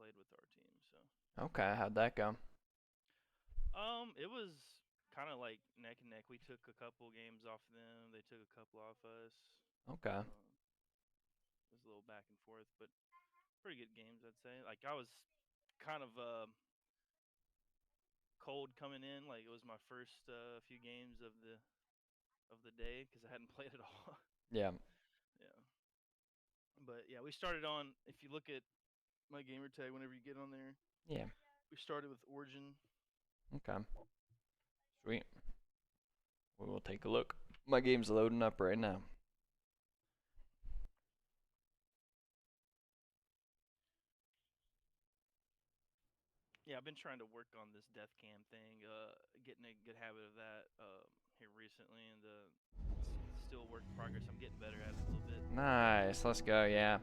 played with our team. So Okay, how'd that go? it was kind of like neck and neck. We took a couple games off them. They took a couple off us. Okay. It was a little back and forth, but pretty good games, I'd say. Like I was kind of cold coming in. Like it was my first few games of the day because I hadn't played at all. Yeah. Yeah, but yeah, we started on. If you look at my gamer tag, whenever you get on there, Yeah. we started with Origin. Okay. Sweet. We will take a look. My game's loading up right now. Yeah, I've been trying to work on this death cam thing, getting a good habit of that here recently, and it's still a work in progress. I'm getting better at it a little bit. Nice. Let's go. Yeah.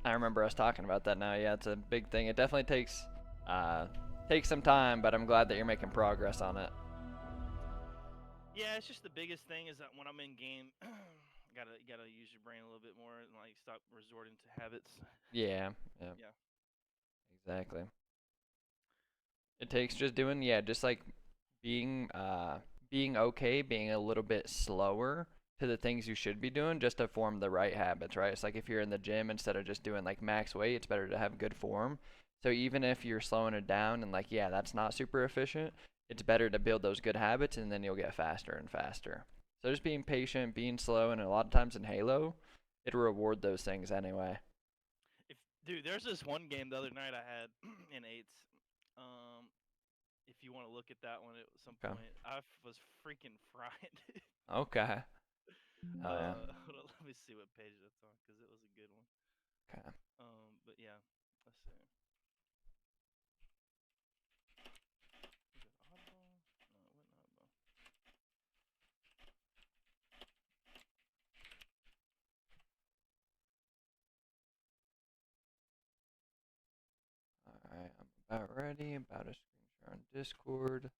I remember us talking about that now. Yeah, it's a big thing. It definitely takes some time, but I'm glad that you're making progress on it. Yeah, it's just the biggest thing is that when I'm in game, gotta use your brain a little bit more and like stop resorting to habits. Yeah. Yeah. Yeah. Exactly. It takes just doing, yeah, just like being okay, being a little bit slower to the things you should be doing just to form the right habits, right? It's like if you're in the gym, instead of just doing like max weight, it's better to have good form. So even if you're slowing it down and like, yeah, that's not super efficient, it's better to build those good habits and then you'll get faster and faster. So just being patient, being slow, and a lot of times in Halo, it'll reward those things anyway. If dude, there's this one game the other night I had in eights. Um, if you want to look at that one at some Okay. point, I was freaking fried. Okay. Oh yeah. Hold on, let me see what page that's on because it was a good one. Okay. But yeah, let's see. Was it oddball? No, it wasn't oddball. Alright, I'm about ready. About to screen share on Discord.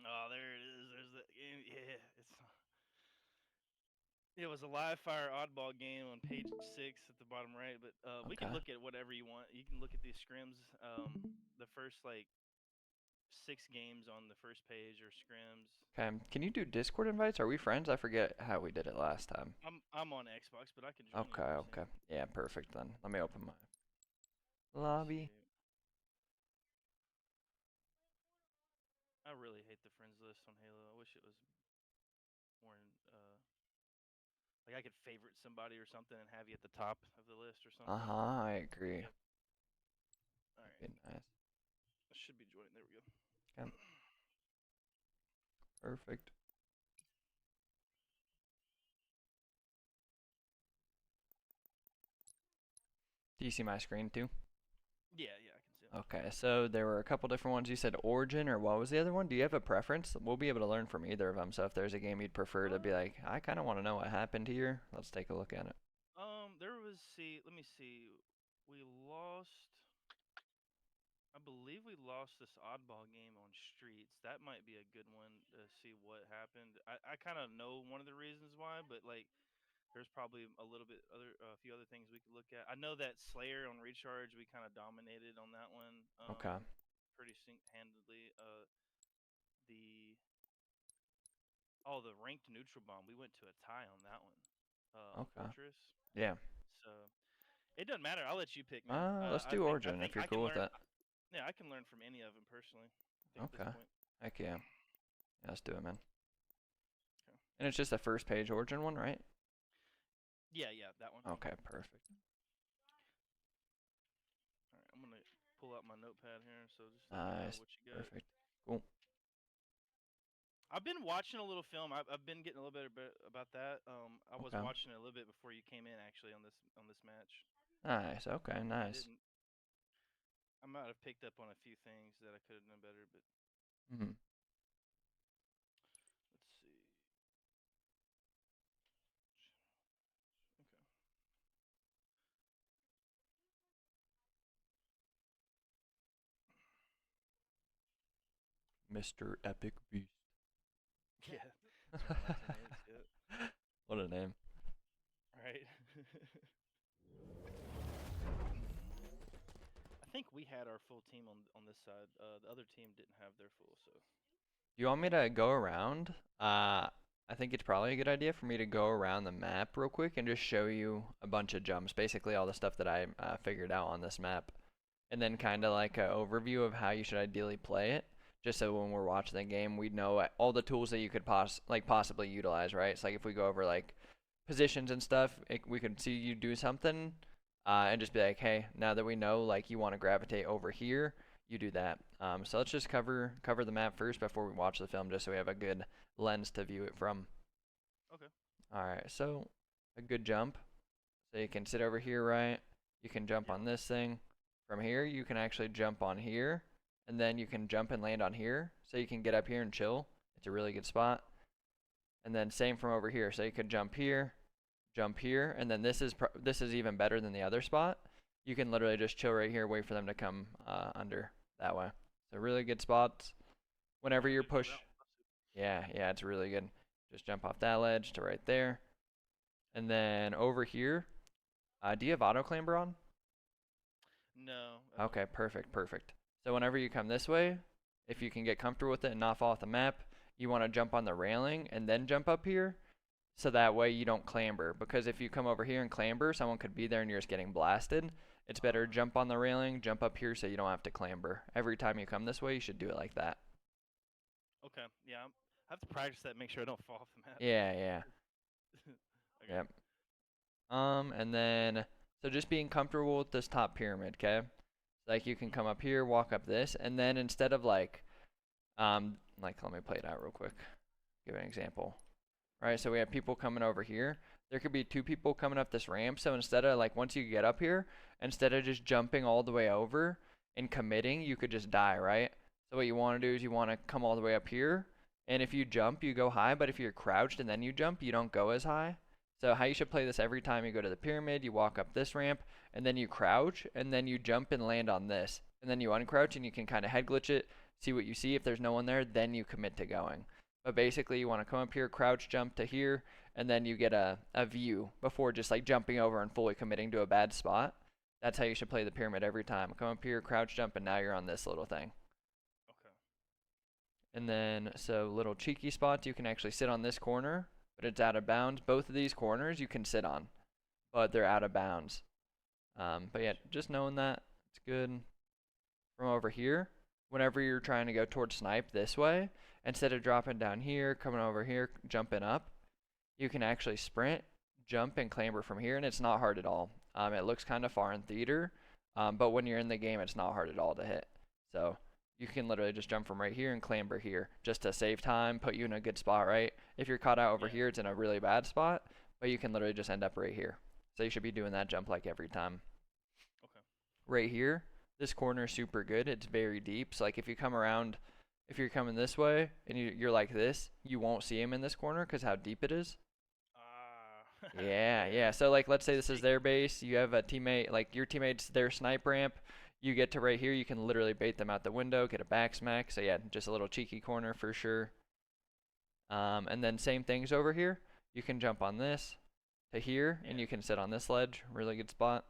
Oh, there it is. There's that game. Yeah, it was a live fire oddball game on page 6 at the bottom right. But we can Okay. look at whatever you want. You can look at these scrims. The first like 6 games on the first page are scrims. Okay. Can you do Discord invites? Are we friends? I forget how we did it last time. I'm on Xbox, but I can join you Okay, if you okay. see. Yeah, perfect then. Let me open my Let's lobby. see. I really hate the friends list on Halo. I wish it was more like I could favorite somebody or something and have you at the top of the list or something. Uh-huh, I agree. Yep. All That'd right. be nice. I should be joining. There we go. Okay, perfect. Do you see my screen too? Yeah, yeah, I can see it. Okay, so there were a couple different ones. You said Origin, or what was the other one? Do you have a preference? We'll be able to learn from either of them. So if there's a game you'd prefer to be Um, like, I kind of want to know what happened here, let's take a look at it. there was see. Let me see. We lost. I believe we lost this oddball game on streets. That might be a good one to see what happened. I kind of know one of the reasons why, but like there's probably a little bit a few other things we could look at. I know that Slayer on Recharge we kind of dominated on that one, Okay. pretty handedly. The the ranked neutral bomb we went to a tie on that one, on Okay. Fortress. Yeah. So it doesn't matter. I'll let you pick, man. Let's I do think Origin if you're I can cool with learn. that. Yeah, I can learn from any of them personally. I think at this Okay. point. Heck yeah. Yeah, let's do it, man. Okay. And it's just a first page Origin one, right? Yeah, yeah, that one. Okay, perfect. All right, I'm gonna pull out my notepad here, so just let me know Nice. what you got. Perfect. Cool. I've been watching a little film. I've been getting a little bit about that. I was Okay. watching it a little bit before you came in, actually, on this match. Nice. Okay, I nice. didn't. I might have picked up on a few things that I could have done better, but Mm-hmm. let's see. Okay. Mr. Epic Beast. Yeah, that's one of my teammates. Yeah. What a name. Right. I think we we had our full team on this side. The other team didn't have their full, so. You want me to go around? I think it's probably a good idea for me to go around the map real quick and just show you a bunch of jumps, basically all the stuff that I figured out on this map, and then kind of like an overview of how you should ideally play it, just so when we're watching the game, we know all the tools that you could possibly utilize, right? It's like if we go over like positions and stuff, we could see you do something, and just be like, hey, now that we know like you want to gravitate over here, you do that. So let's just cover the map first before we watch the film, just so we have a good lens to view it from. Okay. All right, so a good jump. So you can sit over here, right? You can jump on this thing. From here, you can actually jump on here, and then you can jump and land on here, so you can get up here and chill. It's a really good spot. And then same from over here, so you could jump here, and then this is even better than the other spot. You can literally just chill right here, wait for them to come under that way. So really good spots. Whenever you're push, yeah, it's really good. Just jump off that ledge to right there, and then over here. Do you have auto clamber on? No. Okay, perfect. So whenever you come this way, if you can get comfortable with it and not fall off the map, you want to jump on the railing and then jump up here, so that way you don't clamber. Because if you come over here and clamber, someone could be there and you're just getting blasted. It's better jump on the railing, jump up here so you don't have to clamber. Every time you come this way, you should do it like that. Okay. Yeah. I have to practice that. Make sure I don't fall off the map. Yeah. Okay. Yep. And then, so just being comfortable with this top pyramid, okay? Like you can come up here, walk up this, and then instead of like let me play it out real quick. Give an example. All right, so we have people coming over here. There could be two people coming up this ramp. So instead of like, once you get up here, instead of just jumping all the way over and committing, you could just die, right? So what you want to do is you want to come all the way up here. And if you jump, you go high. But if you're crouched and then you jump, you don't go as high. So how you should play this: every time you go to the pyramid, you walk up this ramp, and then you crouch, and then you jump and land on this. And then you uncrouch, and you can kind of head glitch it, see what you see. If there's no one there, then you commit to going. But basically, you want to come up here, crouch, jump to here, and then you get a view before just like jumping over and fully committing to a bad spot. That's how you should play the pyramid every time. Come up here, crouch, jump, and now you're on this little thing. Okay. And then, so little cheeky spots, you can actually sit on this corner, but it's out of bounds. Both of these corners you can sit on, but they're out of bounds. But yeah, just knowing that, it's good. From over here, whenever you're trying to go towards snipe this way, instead of dropping down here, coming over here, jumping up, you can actually sprint, jump, and clamber from here, and it's not hard at all. It looks kind of far in theater, but when you're in the game, it's not hard at all to hit. So you can literally just jump from right here and clamber here, just to save time, put you in a good spot, right? If you're caught out over here, it's in a really bad spot, but you can literally just end up right here. So you should be doing that jump like every time. Okay. Right here, this corner is super good. It's very deep. So like if you come around, if you're coming this way and you're like this, you won't see him in this corner because how deep it is. Yeah. So like, let's say this is their base. You have a teammate, like your teammate's their snipe ramp. You get to right here, you can literally bait them out the window, get a back smack. So yeah, just a little cheeky corner for sure. And then same things over here. You can jump on this to here, and you can sit on this ledge. Really good spot.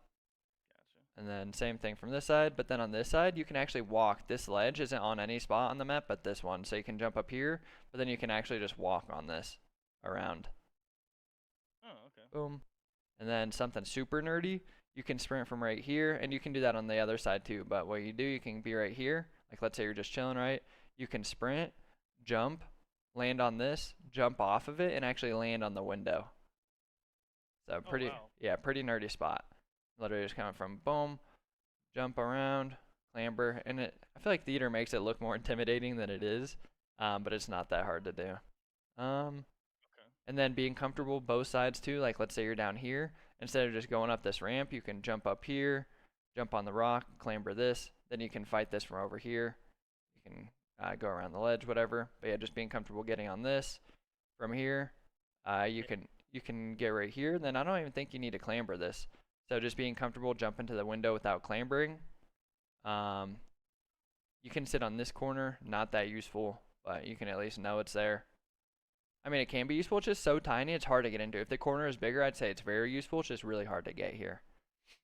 Gotcha. And then same thing from this side, but then on this side, you can actually walk. This ledge isn't on any spot on the map, but this one. So you can jump up here, but then you can actually just walk on this around. Oh, okay. Boom. And then something super nerdy, you can sprint from right here, and you can do that on the other side too. But what you do, you can be right here. Like let's say you're just chilling, right? You can sprint, jump, land on this, jump off of it, and actually land on the window. So pretty, yeah, pretty nerdy spot. Literally just coming from boom, jump around, clamber, and I feel like theater makes it look more intimidating than it is, but it's not that hard to do. Okay. And then being comfortable both sides too. Like let's say you're down here, instead of just going up this ramp, you can jump up here, jump on the rock, clamber this, then you can fight this from over here. You can go around the ledge, whatever. But yeah, just being comfortable getting on this from here. You can get right here. Then I don't even think you need to clamber this. So just being comfortable jumping to the window without clambering. You can sit on this corner, not that useful, but you can at least know it's there. I mean, it can be useful. It's just so tiny, it's hard to get into. If the corner is bigger, I'd say it's very useful. It's just really hard to get here.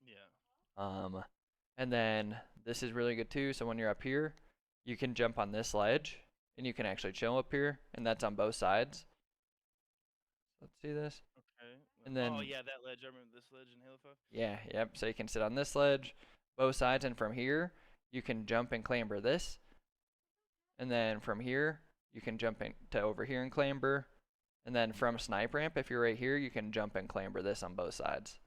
Yeah. And then this is really good too. So when you're up here, you can jump on this ledge, and you can actually chill up here, and that's on both sides. Let's see this. Okay. And Oh then, yeah, that ledge. I remember this ledge in Halo 5. yeah, yep. So you can sit on this ledge, both sides, and from here, you can jump and clamber this. And then from here, you can jump to over here and clamber. And then from snipe ramp, if you're right here, you can jump and clamber this on both sides.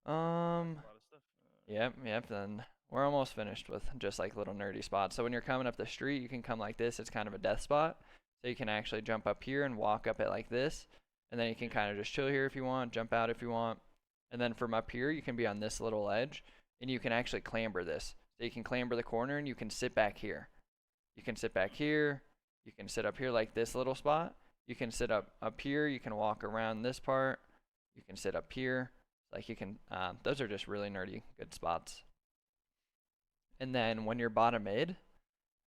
Okay. A lot of stuff. Yep. Then we're almost finished with just like little nerdy spots. So when you're coming up the street, you can come like this. It's kind of a death spot. So you can actually jump up here and walk up it like this. And then you can kind of just chill here if you want, jump out if you want. And then from up here, you can be on this little ledge, and you can actually clamber this. So you can clamber the corner, and you can sit back here. You can sit back here. You can sit up here like this little spot. You can sit up here. You can walk around this part. You can sit up here. Like you can, those are just really nerdy good spots. And then when you're bottom mid,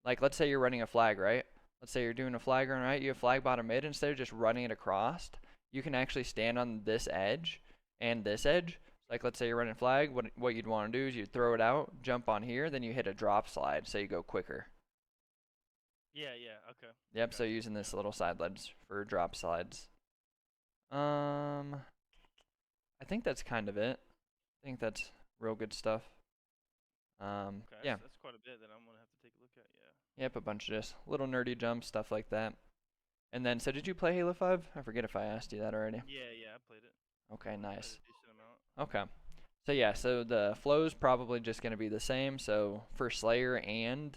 like let's say you're running a flag, right? Let's say you're doing a flag run, right? You have flag bottom mid. Instead of just running it across, you can actually stand on this edge and this edge. Like let's say you're running flag, what you'd want to do is you'd throw it out, jump on here, then you hit a drop slide, so you go quicker. Yeah, okay. Yep, Gotcha. so using this little side ledge for drop slides. I think that's kind of it. I think that's real good stuff. Okay, Yeah. that's quite a bit that I'm gonna have to take a look at. Yeah. Yep, a bunch of just little nerdy jumps, stuff like that. And then, so did you play Halo 5? I forget if I asked you that already. Yeah, I played it. Okay, nice. Played a decent amount. Okay. So yeah, so the flow's probably just going to be the same. So for Slayer and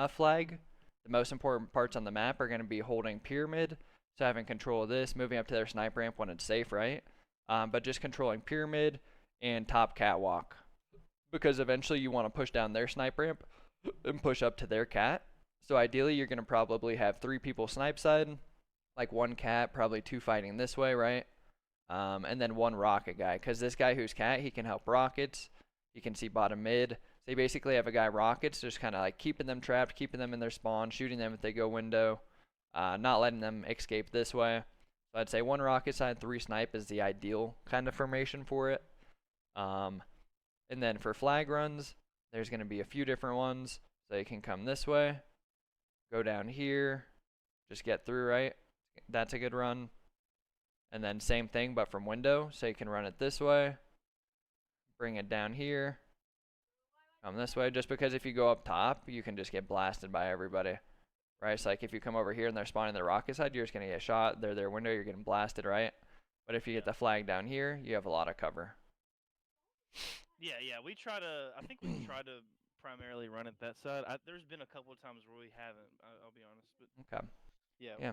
Flag, the most important parts on the map are going to be holding pyramid, so having control of this, moving up to their snipe ramp when it's safe, right? But just controlling pyramid and top catwalk, because eventually you want to push down their snipe ramp and push up to their cat. So ideally you're going to probably have 3 people snipe side, like 1 cat, probably 2 fighting this way, right? And then 1 rocket guy, because this guy who's cat, he can help rockets. You can see bottom mid. So you basically have a guy rockets, just kind of like keeping them trapped, keeping them in their spawn, shooting them if they go window, not letting them escape this way. So I'd say 1 rocket side, 3 snipe is the ideal kind of formation for it. And then for flag runs, there's going to be a few different ones. So you can come this way, go down here, just get through, right? That's a good run. And then same thing, but from window. So you can run it this way, bring it down here, come this way. Just because if you go up top, you can just get blasted by everybody, right? So like if you come over here and they're spawning the rocket side, you're just going to get shot. They're their window, you're getting blasted, right? But if you get the flag down here, you have a lot of cover. Yeah. I think we try to primarily run it that side. There's been a couple of times where we haven't. I'll be honest, but Okay. yeah.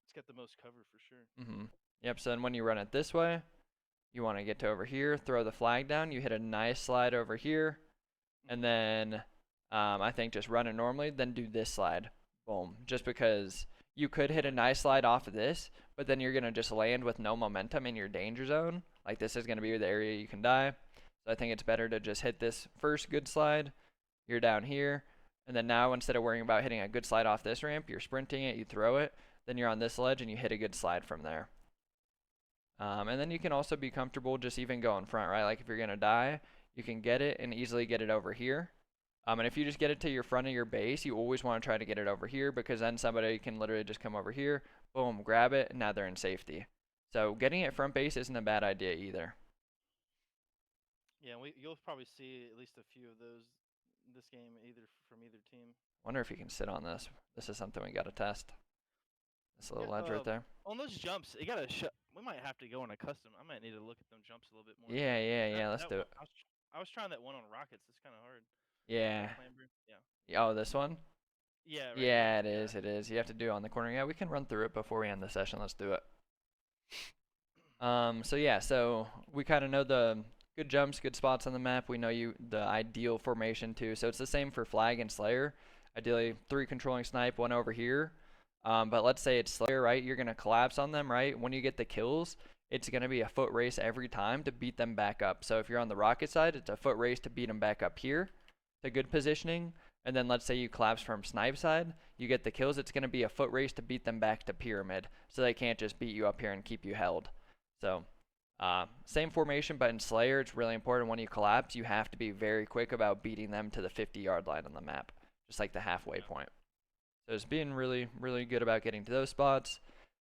It's got the most cover for sure. Yep, so then when you run it this way, you want to get to over here, throw the flag down, you hit a nice slide over here, and then I think just run it normally, then do this slide. Boom. Just because you could hit a nice slide off of this, but then you're going to just land with no momentum in your danger zone. Like this is going to be the area you can die. So I think it's better to just hit this first good slide. You're down here, and then now instead of worrying about hitting a good slide off this ramp, you're sprinting it, you throw it, then you're on this ledge and you hit a good slide from there. And then you can also be comfortable just even going front, right? Like if you're going to die, you can get it and easily get it over here. And if you just get it to your front of your base, you always want to try to get it over here, because then somebody can literally just come over here, boom, grab it, and now they're in safety. So getting it front base isn't a bad idea either. Yeah, you'll probably see at least a few of those this game, either from either team. Wonder if you can sit on this. This is something we got to test. This little ledge right there. On those jumps, you gotta. We might have to go on a custom. I might need to look at them jumps a little bit more. Yeah. Let's do it. I was trying that one on rockets. It's kind of hard. Yeah. Yeah. Oh, this one? Yeah. Right Yeah, it is. It is. You have to do it on the corner. Yeah, we can run through it before we end the session. Let's do it. So yeah, so we kind of know the good jumps, good spots on the map. We know the ideal formation too. So it's the same for flag and slayer. Ideally, 3 controlling snipe, 1 over here. But let's say it's Slayer, right? You're going to collapse on them, right? When you get the kills, it's going to be a foot race every time to beat them back up. So if you're on the rocket side, it's a foot race to beat them back up here. It's a good positioning. And then let's say you collapse from snipe side, you get the kills, it's going to be a foot race to beat them back to pyramid. So they can't just beat you up here and keep you held. So Same formation, but in Slayer, it's really important when you collapse, you have to be very quick about beating them to the 50-yard line on the map, just like the halfway point. So it's being really, really good about getting to those spots.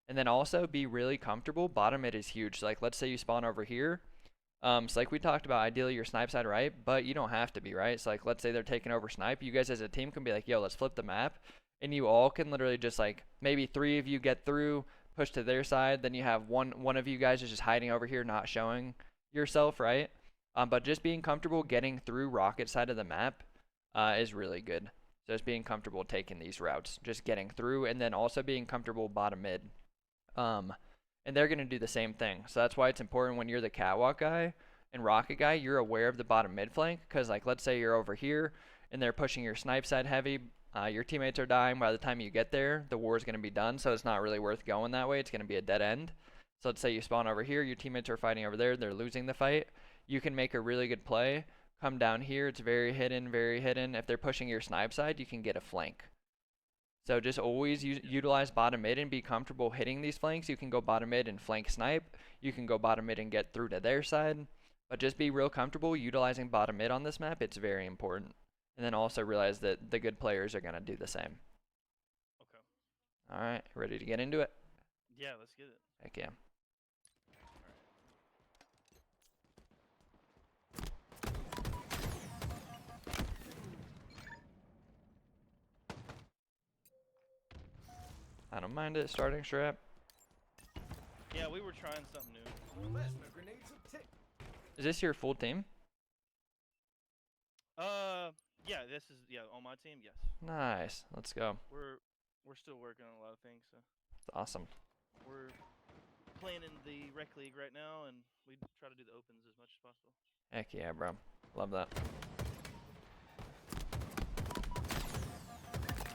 And then also be really comfortable. Bottom mid is huge. So like, let's say you spawn over here. So like we talked about, ideally your snipe side right, but you don't have to be, right? So like, let's say they're taking over snipe. You guys as a team can be like, yo, let's flip the map. And you all can literally just like, maybe 3 of you get through, push to their side. Then you have one of you guys is just hiding over here, not showing yourself, right? But just being comfortable getting through rocket side of the map is really good. So just being comfortable taking these routes, just getting through, and then also being comfortable bottom mid. And they're going to do the same thing. So that's why it's important when you're the catwalk guy and rocket guy, you're aware of the bottom mid flank. Because like, let's say you're over here and they're pushing your snipe side heavy. Your teammates are dying. By the time you get there, the war is going to be done. So it's not really worth going that way. It's going to be a dead end. So let's say you spawn over here, your teammates are fighting over there, they're losing the fight. You can make a really good play. Come down here, it's very hidden, very hidden. If they're pushing your snipe side, you can get a flank. So just always utilize bottom mid and be comfortable hitting these flanks. You can go bottom mid and flank snipe. You can go bottom mid and get through to their side. But just be real comfortable utilizing bottom mid on this map. It's very important. And then also realize that the good players are going to do the same. Okay. All right, ready to get into it? Yeah, let's get it. Heck yeah. I don't mind it, starting strap. Yeah, we were trying something new. Is this your full team? Yeah, this is on my team. Yes. Nice. Let's go. We're still working on a lot of things. So. That's awesome. We're playing in the rec league right now, and we try to do the opens as much as possible. Heck yeah, bro. Love that.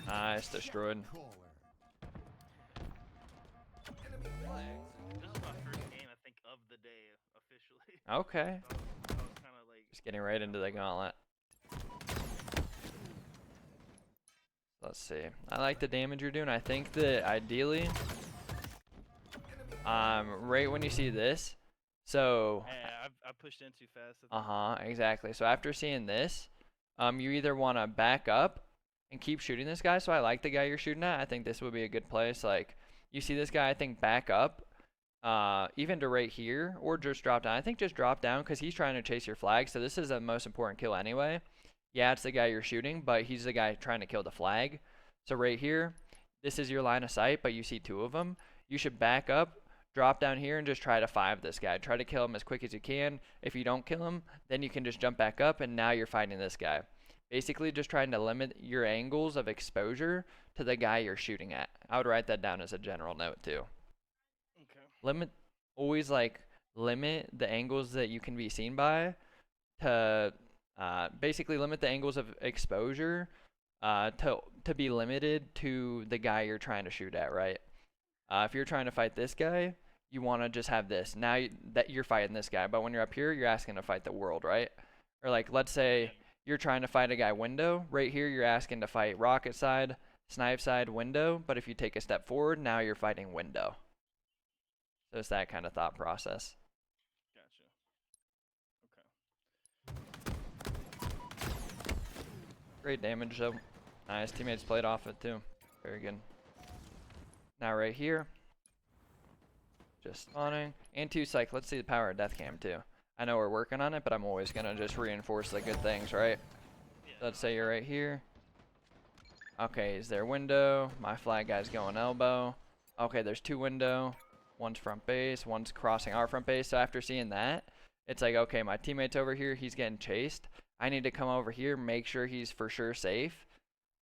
Nice, destroyed. This is my first game, I think, of the day officially. Okay. So I was kind of like Just getting right into the gauntlet. Let's see. I like the damage you're doing. I think that ideally, right when you see this, so. Yeah, I pushed in too fast. Exactly. So after seeing this, you either want to back up and keep shooting this guy. So I like the guy you're shooting at. I think this would be a good place. Like, you see this guy, I think back up, even to right here, or just drop down. I think just drop down because he's trying to chase your flag. So this is the most important kill anyway. Yeah, it's the guy you're shooting, but he's the guy trying to kill the flag. So right here, this is your line of sight, but you see 2 of them. You should back up, drop down here, and just try to 5 this guy. Try to kill him as quick as you can. If you don't kill him, then you can just jump back up, and now you're fighting this guy. Basically just trying to limit your angles of exposure to the guy you're shooting at. I would write that down as a general note too. Okay. Always like limit the angles that you can be seen by to basically limit the angles of exposure to be limited to the guy you're trying to shoot at, right? If you're trying to fight this guy, you want to just have this. Now that you're fighting this guy, but when you're up here, you're asking to fight the world, right? Or like, let's say you're trying to fight a guy window. Right here, you're asking to fight rocket side, snipe side, window. But if you take a step forward, now you're fighting window. So it's that kind of thought process. Gotcha. Okay. Great damage, though. Nice. Teammates played off it, too. Very good. Now right here, just spawning. And 2 psych. Let's see the power of death cam, too. I know we're working on it, but I'm always going to just reinforce the good things, right? Yeah. Let's say you're right here. Okay, is there window? My flag guy's going elbow. Okay, there's 2 window. One's front base, one's crossing our front base. So after seeing that, it's like, okay, my teammate's over here. He's getting chased. I need to come over here, make sure he's for sure safe.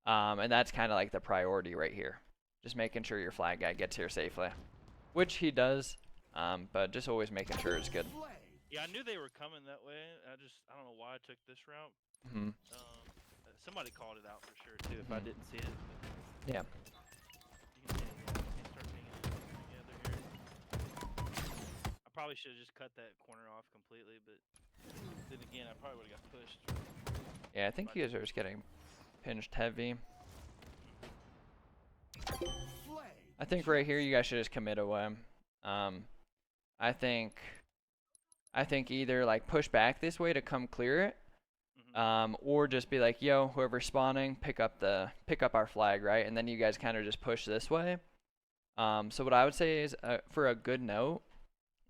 And that's kind of like the priority right here. Just making sure your flag guy gets here safely. Which he does, but just always making sure it's good. Yeah, I knew they were coming that way. I don't know why I took this route. Somebody called it out for sure too. If I didn't see it. Yeah. You can see it. Yeah. You can start seeing it together here. I probably should have just cut that corner off completely, but then again, I probably would have got pushed. Yeah, I think you guys are just getting pinched heavy. I think right here you guys should just commit away. I think I think either like push back this way to come clear it, Mhm. or just be like, yo, whoever's spawning, pick up our flag, right? And then you guys kind of just push this way. So what I would say is, for a good note,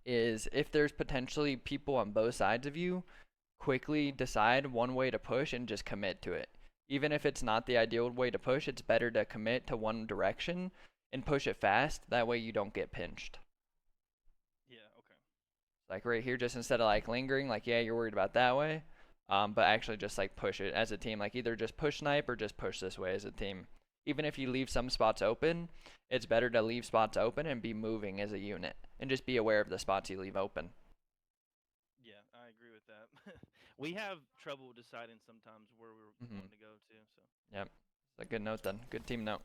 is if there's potentially people on both sides of you, quickly decide one way to push and just commit to it. Even if it's not the ideal way to push, it's better to commit to one direction and push it fast. That way you don't get pinched. Yeah. Okay. Like right here, just instead of like lingering, like, yeah, you're worried about that way, but actually just like push it as a team. Like either just push snipe or just push this way as a team. Even if you leave some spots open, it's better to leave spots open and be moving as a unit and just be aware of the spots you leave open. Yeah, I agree with that. We have trouble deciding sometimes where we're Mm-hmm. wanting to go to. So. Yep. It's a good note then. Good team note.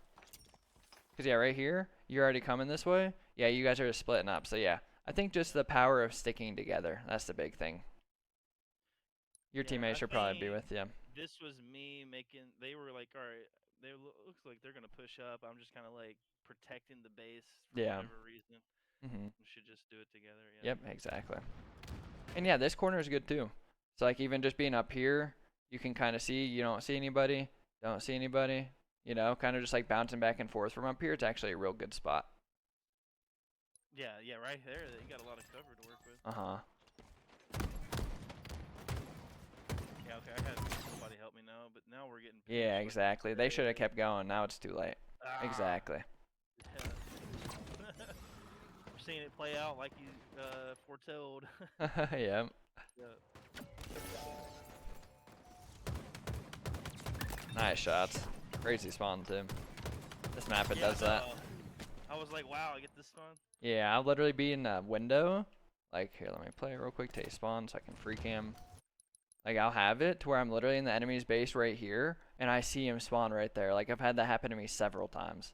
Because, yeah, right here, you're already coming this way. Yeah, you guys are just splitting up. So, yeah, I think just the power of sticking together. That's the big thing. Your Yeah, I teammates should probably be think with you. this was me making. They were like, all right, looks like they're gonna push up. I'm just kind of like protecting the base for Yeah. whatever reason. Mm-hmm. We should just do it together. Yeah. Yep, exactly. And, yeah, this corner is good, too. So, like, even just being up here, you can kind of see. You don't see anybody. Don't see anybody. You know, kind of just, like, bouncing back and forth from up here. It's actually a real good spot. Yeah, yeah, right there. You got a lot of cover to work with. Uh-huh. Yeah, okay. I had somebody help me now, but now we're getting. Yeah, pinched, like, exactly. They should have crazy. kept going. Now it's too late. Exactly. Yeah. We're seeing it play out like you foretold. Yeah. Yeah. Nice shots. Crazy spawn, too. This map, it Yeah, does that. I was like, wow, I get this fun. Yeah, I'll literally be in a window. Like, here, let me play it real quick till he spawns so I can free cam. Like, I'll have it to where I'm literally in the enemy's base right here, and I see him spawn right there. Like, I've had that happen to me several times.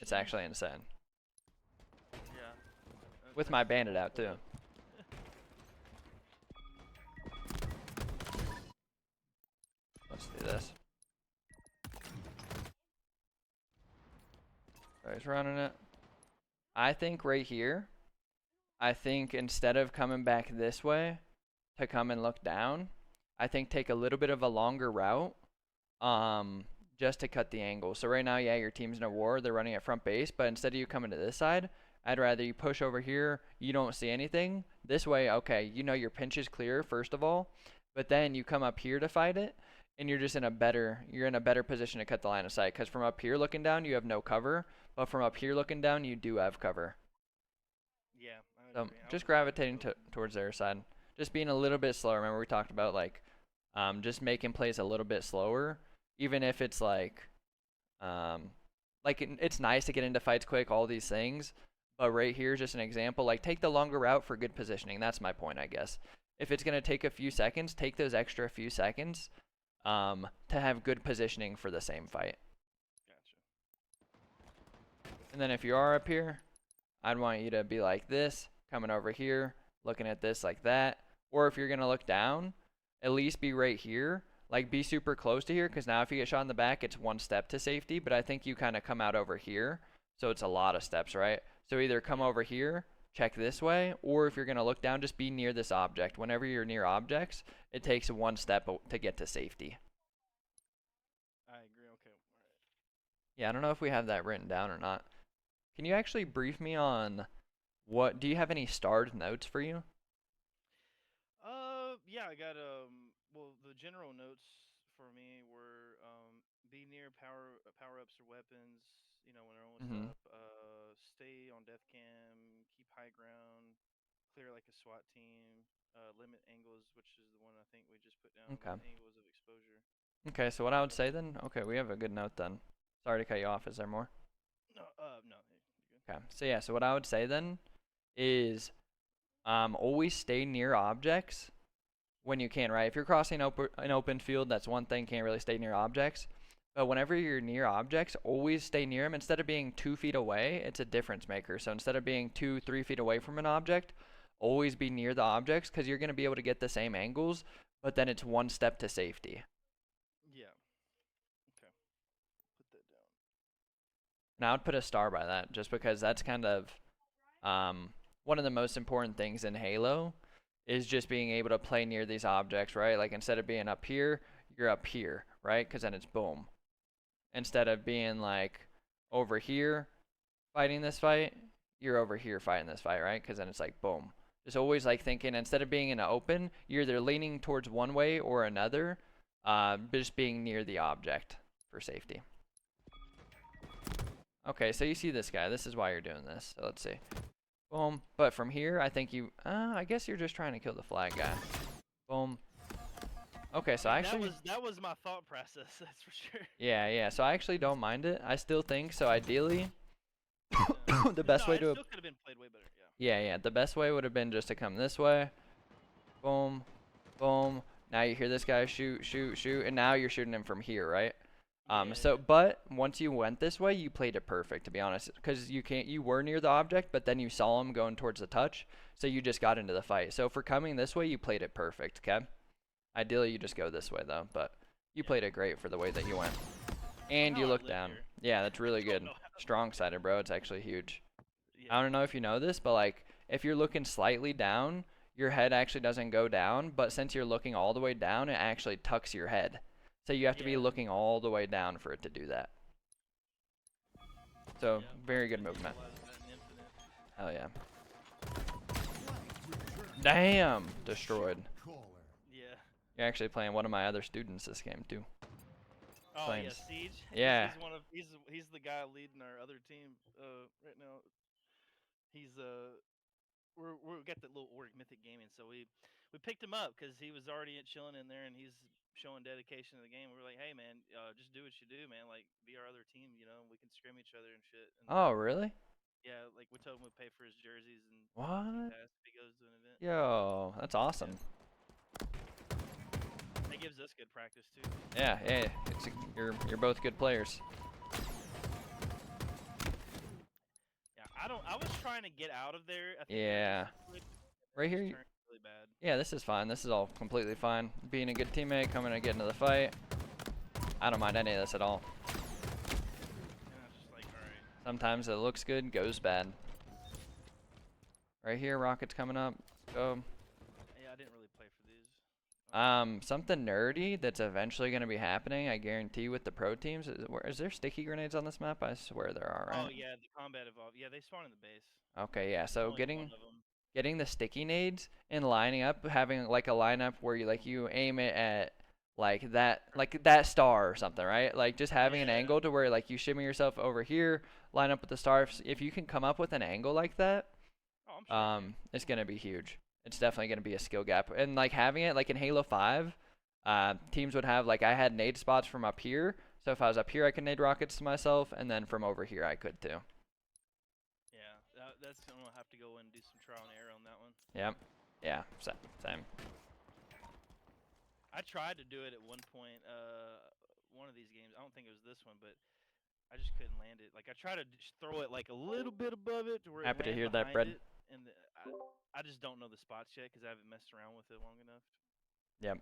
It's actually insane. Yeah. With my bandit out, too. Let's do this. So he's running it. I think right here, I think instead of coming back this way to come and look down, I think take a little bit of a longer route, just to cut the angle. So right now, yeah, your team's in a war, they're running at front base, but instead of you coming to this side, I'd rather you push over here, you don't see anything. This way, okay, you know your pinch is clear, first of all, but then you come up here to fight it, and you're just in a better position to cut the line of sight, because from up here looking down, you have no cover, but from up here looking down, you do have cover. Yeah, I So agree. just gravitating towards their side. Just being a little bit slower. Remember we talked about like just making plays a little bit slower, even if it's like it's nice to get into fights quick, all these things. But right here is just an example. Like take the longer route for good positioning. That's my point, I guess. If it's gonna take a few seconds, take those extra few seconds to have good positioning for the same fight. Gotcha. And then if you are up here, I'd want you to be like this, coming over here, looking at this like that. Or if you're going to look down, at least be right here. Like be super close to here, because now if you get shot in the back, it's one step to safety. But I think you kind of come out over here, so it's a lot of steps, right? So either come over here, check this way, or if you're going to look down, just be near this object. Whenever you're near objects, it takes one step to get to safety. I agree. Okay. All right. Yeah, I don't know if we have that written down or not. Can you actually brief me on do you have any starred notes for you? Yeah, I got well, the general notes for me were be near power ups or weapons, you know, when they're almost Mm-hmm. up. Stay on death cam, keep high ground, clear like a SWAT team. Limit angles, which is the one I think we just put down. Okay. Limit angles of exposure. Okay, so what I would say then, okay, we have a good note then. Sorry to cut you off. Is there more? No, no, hey, you good. Okay. So yeah, so what I would say then is always stay near objects when you can, right? If you're crossing an open field, that's one thing, can't really stay near objects. But whenever you're near objects, always stay near them. Instead of being 2 feet away, it's a difference maker. So instead of being 2, 3 feet away from an object, always be near the objects, because you're going to be able to get the same angles, but then it's one step to safety. Yeah. Okay. Put that down. And I would put a star by that, just because that's kind of one of the most important things in Halo is just being able to play near these objects, right? Like instead of being up here, you're up here, right? Because then it's boom. Instead of being like over here fighting this fight, you're over here fighting this fight, right? Because then it's like boom. Just always like thinking instead of being in an open, you're either leaning towards one way or another, just being near the object for safety. Okay, so you see this guy. This is why you're doing this. So let's see. Boom. But from here, I think you, I guess you're just trying to kill the flag guy. Boom. Okay, so actually that was my thought process. That's for sure. Yeah. So I actually don't mind it. I still think so. Ideally, the best way to still could have been played way better. Yeah. Yeah. The best way would have been just to come this way. Boom, boom. Now you hear this guy shoot, and now you're shooting him from here, right? So, but once you went this way, you played it perfect, to be honest, because you were near the object, but then you saw him going towards the touch, so you just got into the fight. So for coming this way, you played it perfect, okay? Ideally, you just go this way though, but you played it great for the way that you went. And you look down. Here. Yeah, that's really good. Strong-sided, bro. It's actually huge. Yeah. I don't know if you know this, but like if you're looking slightly down, your head actually doesn't go down, but since you're looking all the way down, it actually tucks your head. So you have to be looking all the way down for it to do that. So, very good movement. Hell yeah. Damn! Destroyed. Yeah. You're actually playing one of my other students this game, too. Oh, Playing. yeah, Siege? Yeah. He's the guy leading our other team right now. He's we got that little org mythic gaming, so we picked him up because he was already chilling in there and he's showing dedication to the game. We're like, hey man, just do what you do, man. Like, be our other team, you know. We can scrim each other and shit. And, Oh, really? yeah, like we told him we'd pay for his jerseys and What? pass if he goes to an event. Yo, that's awesome. That gives us good practice too. Yeah. You're both good players. Yeah, I was trying to get out of there. I think Yeah. Right here. Really bad. Yeah, this is fine. This is all completely fine. Being a good teammate, coming to get into the fight. I don't mind any of this at all. Yeah, it's just like, alright. Sometimes it looks good, goes bad. Right here, rockets coming up. Go. Yeah, I didn't really play for these. Something nerdy that's eventually going to be happening, I guarantee, with the pro teams. Is there sticky grenades on this map? I swear there are, right? Oh, yeah, the combat evolved. Yeah, they spawn in the base. Okay, yeah, so Only getting the sticky nades and lining up, having like a lineup where you aim it at like that star or something, right? Like just having an angle to where like you shimmy yourself over here, line up with the star. If you can come up with an angle like that, it's gonna be huge. It's definitely gonna be a skill gap. And like having it like in Halo 5, teams would have like I had nade spots from up here. So if I was up here, I could nade rockets to myself, and then from over here, I could too. That's gonna have to go and do some trial and error on that one. Yep. Yeah. Same. I tried to do it at one point, one of these games. I don't think it was this one, but I just couldn't land it. Like I tried to just throw it like a little bit above it to where Happy to it hear that, landed Fred. it, and I just don't know the spots yet because I haven't messed around with it long enough. Yep.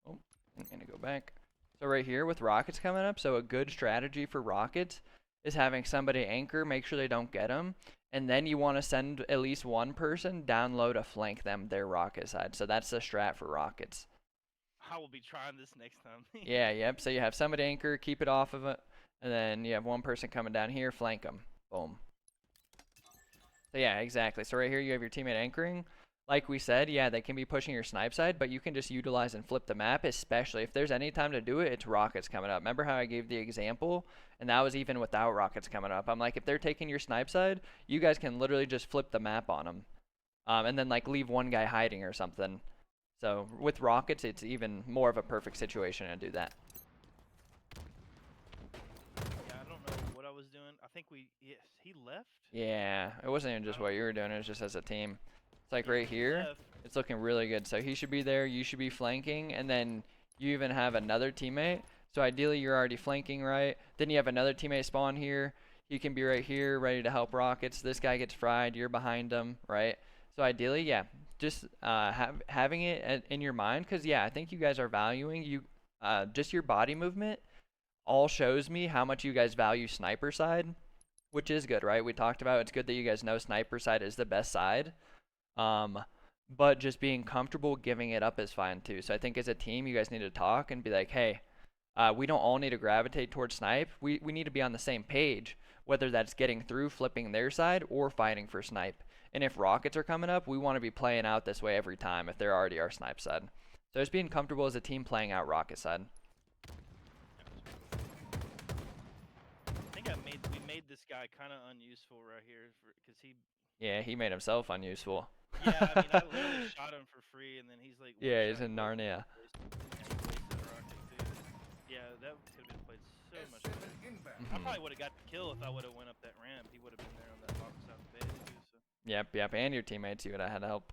Oh, I'm gonna go back. So right here with rockets coming up, so a good strategy for rockets is having somebody anchor, make sure they don't get them, and then you want to send at least one person down low to flank them their rocket side. So that's the strat for rockets. I will be trying this next time. Yep. So you have somebody anchor, keep it off of it, and then you have one person coming down here, flank them. Boom. So yeah, exactly. So right here you have your teammate anchoring. Like we said, yeah, they can be pushing your snipe side, but you can just utilize and flip the map, especially if there's any time to do it, it's rockets coming up. Remember how I gave the example? And that was even without rockets coming up. I'm like, if they're taking your snipe side, you guys can literally just flip the map on them. And then like leave one guy hiding or something. So with rockets, it's even more of a perfect situation to do that. Yeah, I don't know what I was doing. I think he left? Yeah, it wasn't even just what you were doing, it was just as a team. It's like right here, it's looking really good. So he should be there, you should be flanking, and then you even have another teammate. So ideally you're already flanking, right? Then you have another teammate spawn here. He can be right here, ready to help rockets. This guy gets fried, you're behind him, right? So ideally, yeah, just having it in your mind, because yeah, I think you guys are valuing just your body movement all shows me how much you guys value sniper side, which is good, right? We talked about it's good that you guys know sniper side is the best side. but just being comfortable giving it up is fine too. So I think as a team, you guys need to talk and be like, hey, we don't all need to gravitate towards snipe. We need to be on the same page, whether that's getting through, flipping their side, or fighting for snipe. And if rockets are coming up, we want to be playing out this way every time if they're already our snipe side. So just being comfortable as a team playing out rocket side. I think we made this guy kind of unuseful right here because he. Yeah, he made himself unuseful. Yeah, I mean, I literally shot him for free, and then he's like. Yeah, he's in Narnia. Yeah, that could have been played so much better. I probably would have got the kill if I would have went up that ramp. He would have been there on that opposite side of the base too. So. Yep, and your teammates, you would have had help.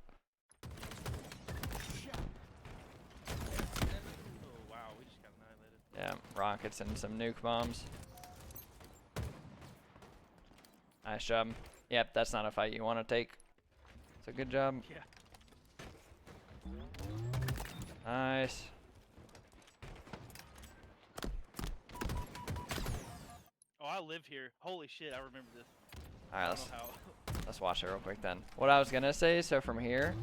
Oh wow, we just got annihilated. Yeah, rockets and some nuke bombs. Nice job. Yep, that's not a fight you want to take. It's a good job. Yeah. Nice. Oh, I live here. Holy shit, I remember this. Alright, let's watch it real quick then. What I was gonna say, so from here,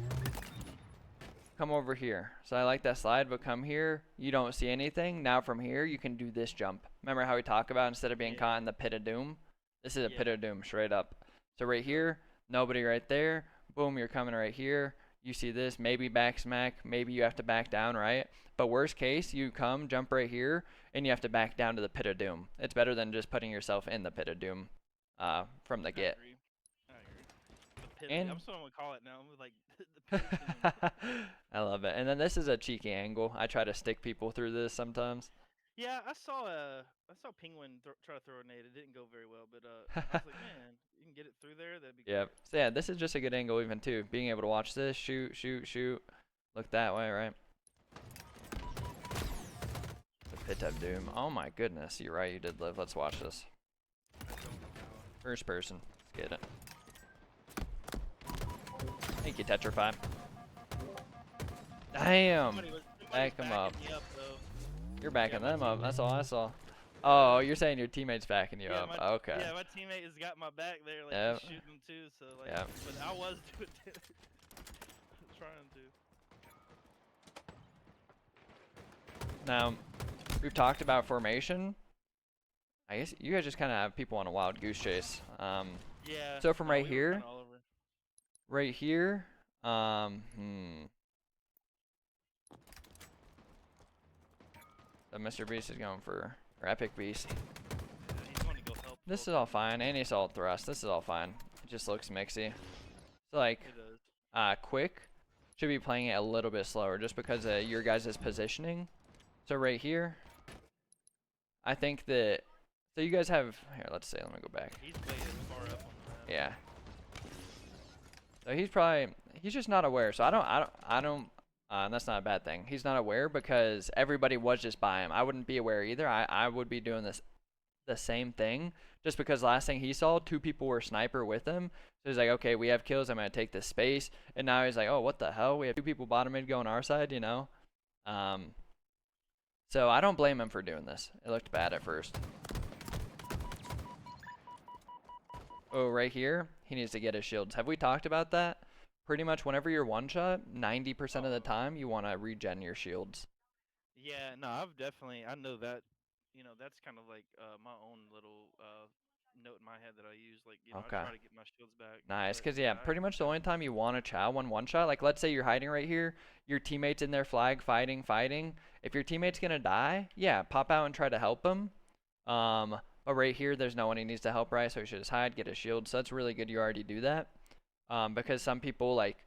come over here. So I like that slide, but come here, you don't see anything. Now from here, you can do this jump. Remember how we talk about instead of being caught in the pit of doom? This is a pit of doom, straight up. So right here, nobody right there. Boom, you're coming right here. You see this, maybe back smack, maybe you have to back down, right? But worst case, you come, jump right here, and you have to back down to the pit of doom. It's better than just putting yourself in the pit of doom from the get. I agree. The pit, And I'm still gonna call it now. I'm like the pit of doom. I love it. And then this is a cheeky angle. I try to stick people through this sometimes. Yeah, I saw Penguin try to throw a nade. It didn't go very well, but I was like, man, you can get it through there. That'd be Yep. great. So yeah, this is just a good angle even too. Being able to watch this, shoot, shoot, shoot, look that way, right? The pit of doom. Oh my goodness, you're right. You did live. Let's watch this. First person. Let's get it. Thank you, Tetrafy. Damn. Back him up. You're backing them up. That's all I saw. Oh, you're saying your teammate's backing you up. Okay. Yeah, my teammate has got my back there, like Yep. shooting them too. So like, Yep. but I was doing it. Trying to. Now, we've talked about formation. I guess you guys just kind of have people on a wild goose chase. Yeah. So from right here, right here, So Mr. Beast is going for Epic Beast. Yeah, he's going to go help. This is all fine. Anti-assault thrust. This is all fine. It just looks mixy. So like, quick should be playing it a little bit slower just because of your guys' positioning. So right here, I think that. So you guys have here. Let's see. Let me go back. He's way far up on the map. Yeah. So he's just not aware. So I don't. That's not a bad thing. He's not aware because everybody was just by him. I wouldn't be aware either. I would be doing the same thing just because last thing he saw, 2 people were sniper with him. So he's like, okay, we have kills. I'm going to take this space. And now he's like, oh, what the hell? We have 2 people bottom mid going our side, you know? So I don't blame him for doing this. It looked bad at first. Oh, right here, he needs to get his shields. Have we talked about that? Pretty much whenever you're one shot, 90% of the time you want to regen your shields. Yeah, no, I know that, you know, that's kind of like my own little note in my head that I use, like, you know, I try to get my shields back. Nice, because yeah, pretty much the only time you want to chow one shot, like let's say you're hiding right here, your teammate's in their flag fighting. If your teammate's going to die, yeah, pop out and try to help him. But right here, there's no one he needs to help, right? So he should just hide, get his shield. So that's really good you already do that. Because some people, like,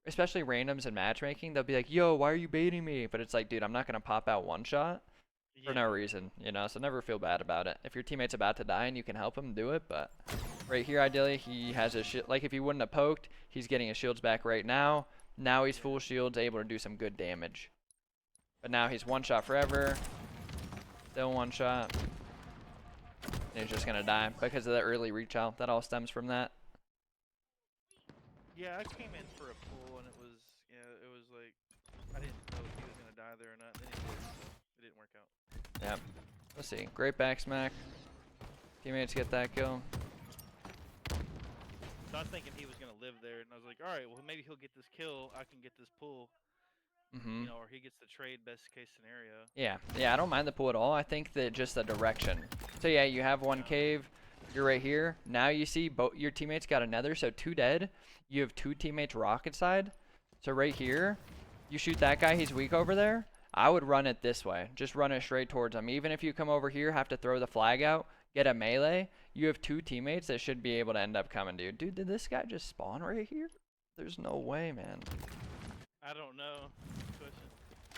especially randoms in matchmaking, they'll be like, yo, why are you baiting me? But it's like, dude, I'm not going to pop out one shot for no reason, you know? So never feel bad about it. If your teammate's about to die and you can help him, do it. But right here, ideally, he has his shield. Like, if he wouldn't have poked, he's getting his shields back right now. Now he's full shields, able to do some good damage. But now he's one shot forever. Still one shot. And he's just going to die because of the early reach out. That all stems from that. Yeah, I came in for a pull and it was like, I didn't know if he was going to die there or not. Then he did, so it didn't work out. Yep. Let's see. Great back smack. Teammates get that kill. So I was thinking he was going to live there, and I was like, all right, well maybe he'll get this kill, I can get this pull, Mm-hmm. you know, or he gets the trade. Best case scenario. Yeah, I don't mind the pull at all. I think that just the direction. So yeah, you have one Yeah. cave. You're right here. Now you see both your teammates got another, so 2 dead. You have 2 teammates rocket side. So right here, you shoot that guy, he's weak over there. I would run it this way. Just run it straight towards him. Even if you come over here, have to throw the flag out, get a melee, you have 2 teammates that should be able to end up coming to you. Dude, did this guy just spawn right here? There's no way, man. I don't know.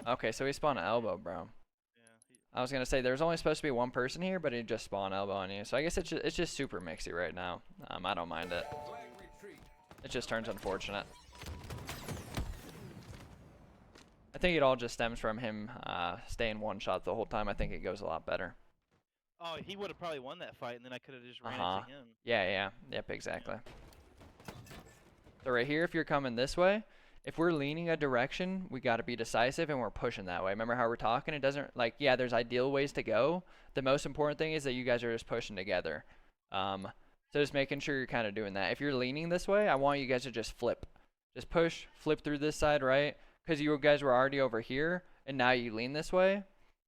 Okay, so he spawned an elbow, bro. Yeah. I was gonna say there's only supposed to be 1 person here, but he just spawned elbow on you. So I guess it's just super mixy right now. I don't mind it. It just turns unfortunate. I think it all just stems from him staying 1 shot the whole time. I think it goes a lot better. Oh, he would have probably won that fight, and then I could have just ran it to him. Yeah. Yep, exactly. So right here, if you're coming this way, if we're leaning a direction, we got to be decisive, and we're pushing that way. Remember how we're talking? It doesn't, like, yeah, there's ideal ways to go. The most important thing is that you guys are just pushing together. So just making sure you're kind of doing that. If you're leaning this way, I want you guys to just flip. Just push, flip through this side, right? Because you guys were already over here, and now you lean this way.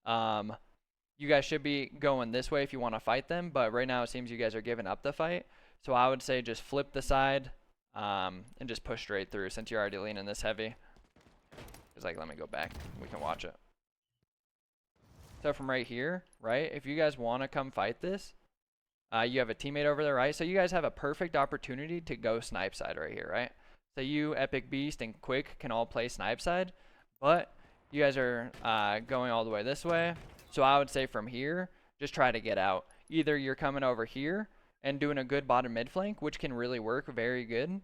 You guys should be going this way if you want to fight them, but right now it seems you guys are giving up the fight. So I would say just flip the side. And just push straight through since you're already leaning this heavy. It's like, let me go back. We can watch it. So from right here, right, if you guys want to come fight this, you have a teammate over there, right? So you guys have a perfect opportunity to go snipe side right here, right? So you, Epic Beast, and Quick can all play snipe side, but you guys are going all the way this way. So I would say from here, just try to get out. Either you're coming over here and doing a good bottom mid flank, which can really work very good,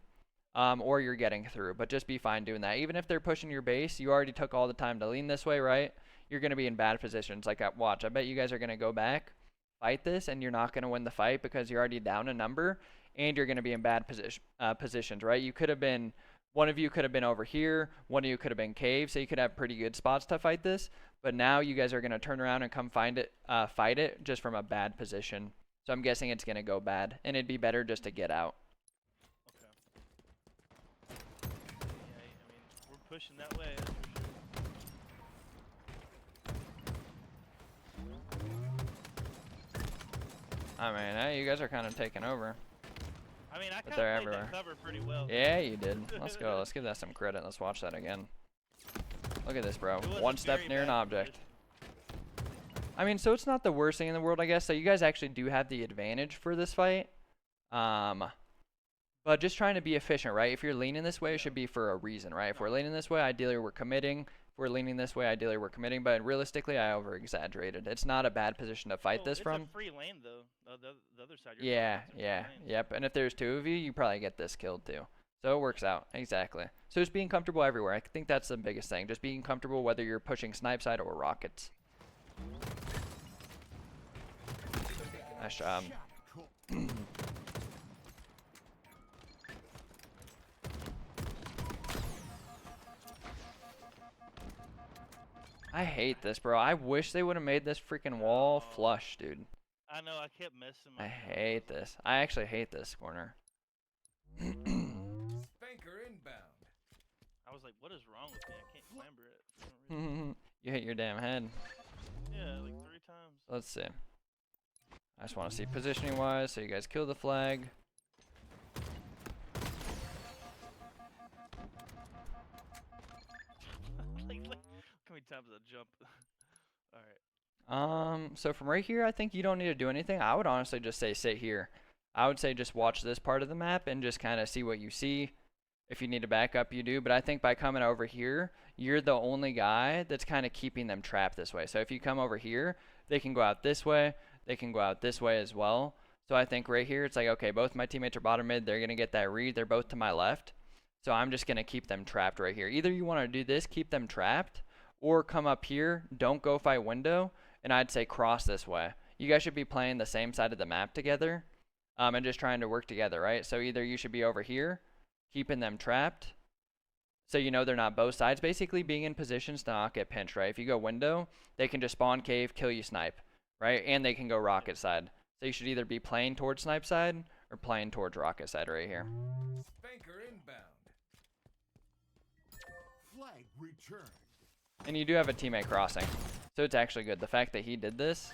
or you're getting through, but just be fine doing that. Even if they're pushing your base, you already took all the time to lean this way, right? You're going to be in bad positions. Like, watch, I bet you guys are going to go back, fight this, and you're not going to win the fight because you're already down a number, and you're going to be in bad positions, right? You could have been, one of you could have been over here, one of you could have been cave, so you could have pretty good spots to fight this, but now you guys are going to turn around and come fight it just from a bad position. So I'm guessing it's going to go bad, and it'd be better just to get out. Okay. Yeah, I mean, we're pushing that way. That's for sure. I mean, you guys are kind of taking over. I mean, I But kind they're of played everywhere. that cover pretty well. Yeah, you did. Let's go. Let's give that some credit. Let's watch that again. Look at this, bro. It was a 1 step very near an bad object. position. I mean, so it's not the worst thing in the world, I guess. So you guys actually do have the advantage for this fight. But just trying to be efficient, right? If you're leaning this way, it should be for a reason, right? If we're leaning this way, ideally we're committing. If we're leaning this way, ideally we're committing. But realistically, I over-exaggerated. It's not a bad position to fight this from. It's a free lane, though. The other side. Yep. And if there's 2 of you, you probably get this killed too. So it works out, exactly. So just being comfortable everywhere. I think that's the biggest thing. Just being comfortable whether you're pushing snipe side or rockets. Nice job. I hate this, bro. I wish they would have made this freaking wall flush, dude. I know, I kept missing. I hate this. I actually hate this corner. Spanker inbound. I was like, what is wrong with me? I can't clamber it. For some reason. You hit your damn head. Yeah, like 3 times. Let's see. I just want to see positioning wise, so you guys kill the flag. Like, how many times I jump? Alright. So from right here, I think you don't need to do anything. I would honestly just say sit here. I would say just watch this part of the map and just kind of see what you see. If you need to back up, you do. But I think by coming over here, you're the only guy that's kind of keeping them trapped this way. So if you come over here, they can go out this way. They can go out this way as well. So I think right here, it's like, okay, both my teammates are bottom mid. They're going to get that read. They're both to my left. So I'm just going to keep them trapped right here. Either you want to do this, keep them trapped, or come up here, don't go fight window, and I'd say cross this way. You guys should be playing the same side of the map together and just trying to work together, right? So either you should be over here, keeping them trapped, so you know they're not both sides. Basically being in positions to not get pinched, right? If you go window, they can just spawn cave, kill you, snipe, right? And they can go rocket side. So you should either be playing towards snipe side or playing towards rocket side right here. Spanker returned. And you do have a teammate crossing, so it's actually good. The fact that he did this,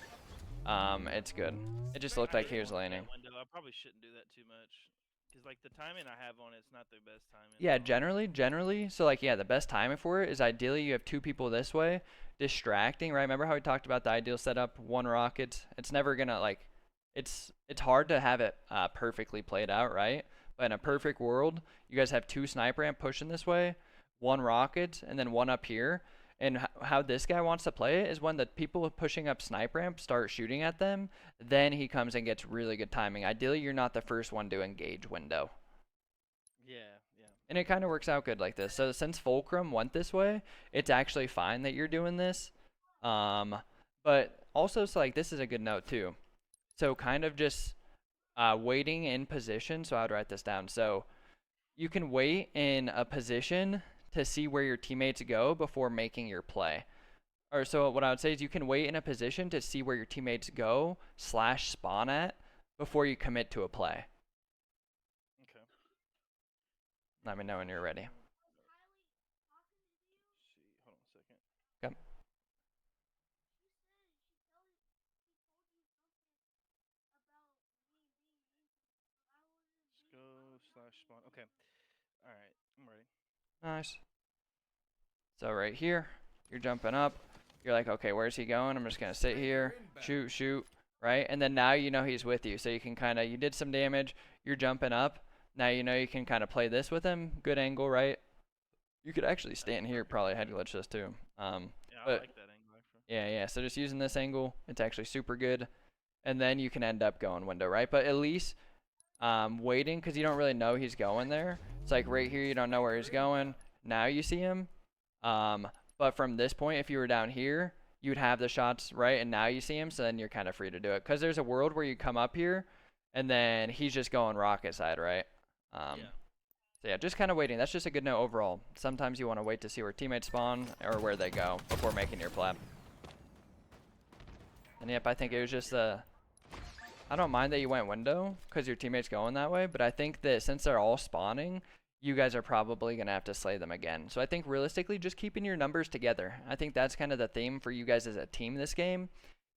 it's good. It just looked like he was laning. Window. I probably shouldn't do that too much, because like the timing I have on it's not the best timing. Yeah, generally, so like, yeah, the best timing for it is ideally you have two people this way, distracting, right? Remember how we talked about the ideal setup, one rocket? It's never gonna, like, it's hard to have it perfectly played out, right? But in a perfect world, you guys have two sniper amp pushing this way, one rocket, and then one up here. And how this guy wants to play it is when the people pushing up sniper amp start shooting at them, then he comes and gets really good timing. Ideally, you're not the first one to engage window. Yeah. And it kind of works out good like this. So since Fulcrum went this way, it's actually fine that you're doing this. But also, so like, this is a good note too. So kind of just waiting in position. So I would write this down. So you can wait in a position to see where your teammates go before making your play. Or so what I would say is you can wait in a position to see where your teammates go / spawn at before you commit to a play. Okay. Let me know when you're ready. See, hold on a second. Yep. Let's go / spawn. Okay. All right. I'm ready. Nice. So right here, you're jumping up. You're like, okay, where's he going? I'm just going to sit here, shoot, right? And then now you know he's with you. So you can kind of, you did some damage. You're jumping up. Now you know you can kind of play this with him. Good angle, right? You could actually stand here, probably head glitch this too. Yeah, I but like that angle actually. yeah. So just using this angle, it's actually super good. And then you can end up going window, right? But at least waiting, because you don't really know he's going there. It's like right here, you don't know where he's going. Now you see him. But from this point, if you were down here, you'd have the shots, right? And now you see him, so then you're kind of free to do it. Because there's a world where you come up here, and then he's just going rocket side, right? Yeah. So yeah, just kind of waiting. That's just a good note overall. Sometimes you want to wait to see where teammates spawn or where they go before making your play. And yep, I think it was just I don't mind that you went window because your teammates going that way, but I think that since they're all spawning, you guys are probably going to have to slay them again. So I think realistically, just keeping your numbers together. I think that's kind of the theme for you guys as a team this game.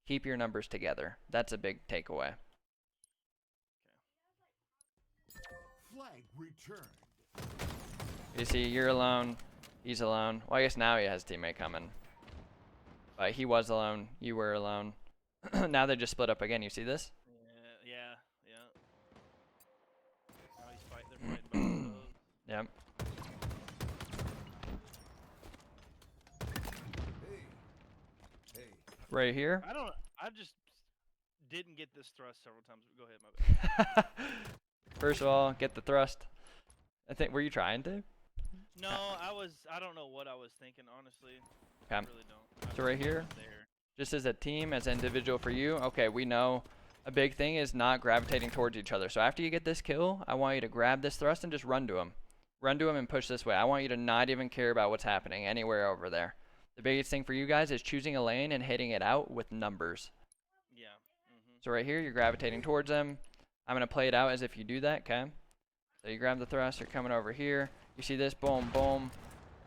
Keep your numbers together. That's a big takeaway. Flag returned. You see, you're alone. He's alone. Well, I guess now he has a teammate coming. But he was alone. You were alone. Now they just split up again. You see this? Yeah. Now he's they're fighting both of those. Yep. Hey. Right here. I just didn't get this thrust several times. Go ahead, my bad. First of all, get the thrust. I think, were you trying to? No, I don't know what I was thinking, honestly. Okay. I really don't. So right here, just as a team, as an individual for you, okay, we know a big thing is not gravitating towards each other. So after you get this kill, I want you to grab this thrust and just run to him. Run to him and push this way. I want you to not even care about what's happening anywhere over there. The biggest thing for you guys is choosing a lane and hitting it out with numbers. Yeah. So right here, you're gravitating towards them. I'm going to play it out as if you do that, okay? So you grab the thrust, you're coming over here. You see this, boom, boom,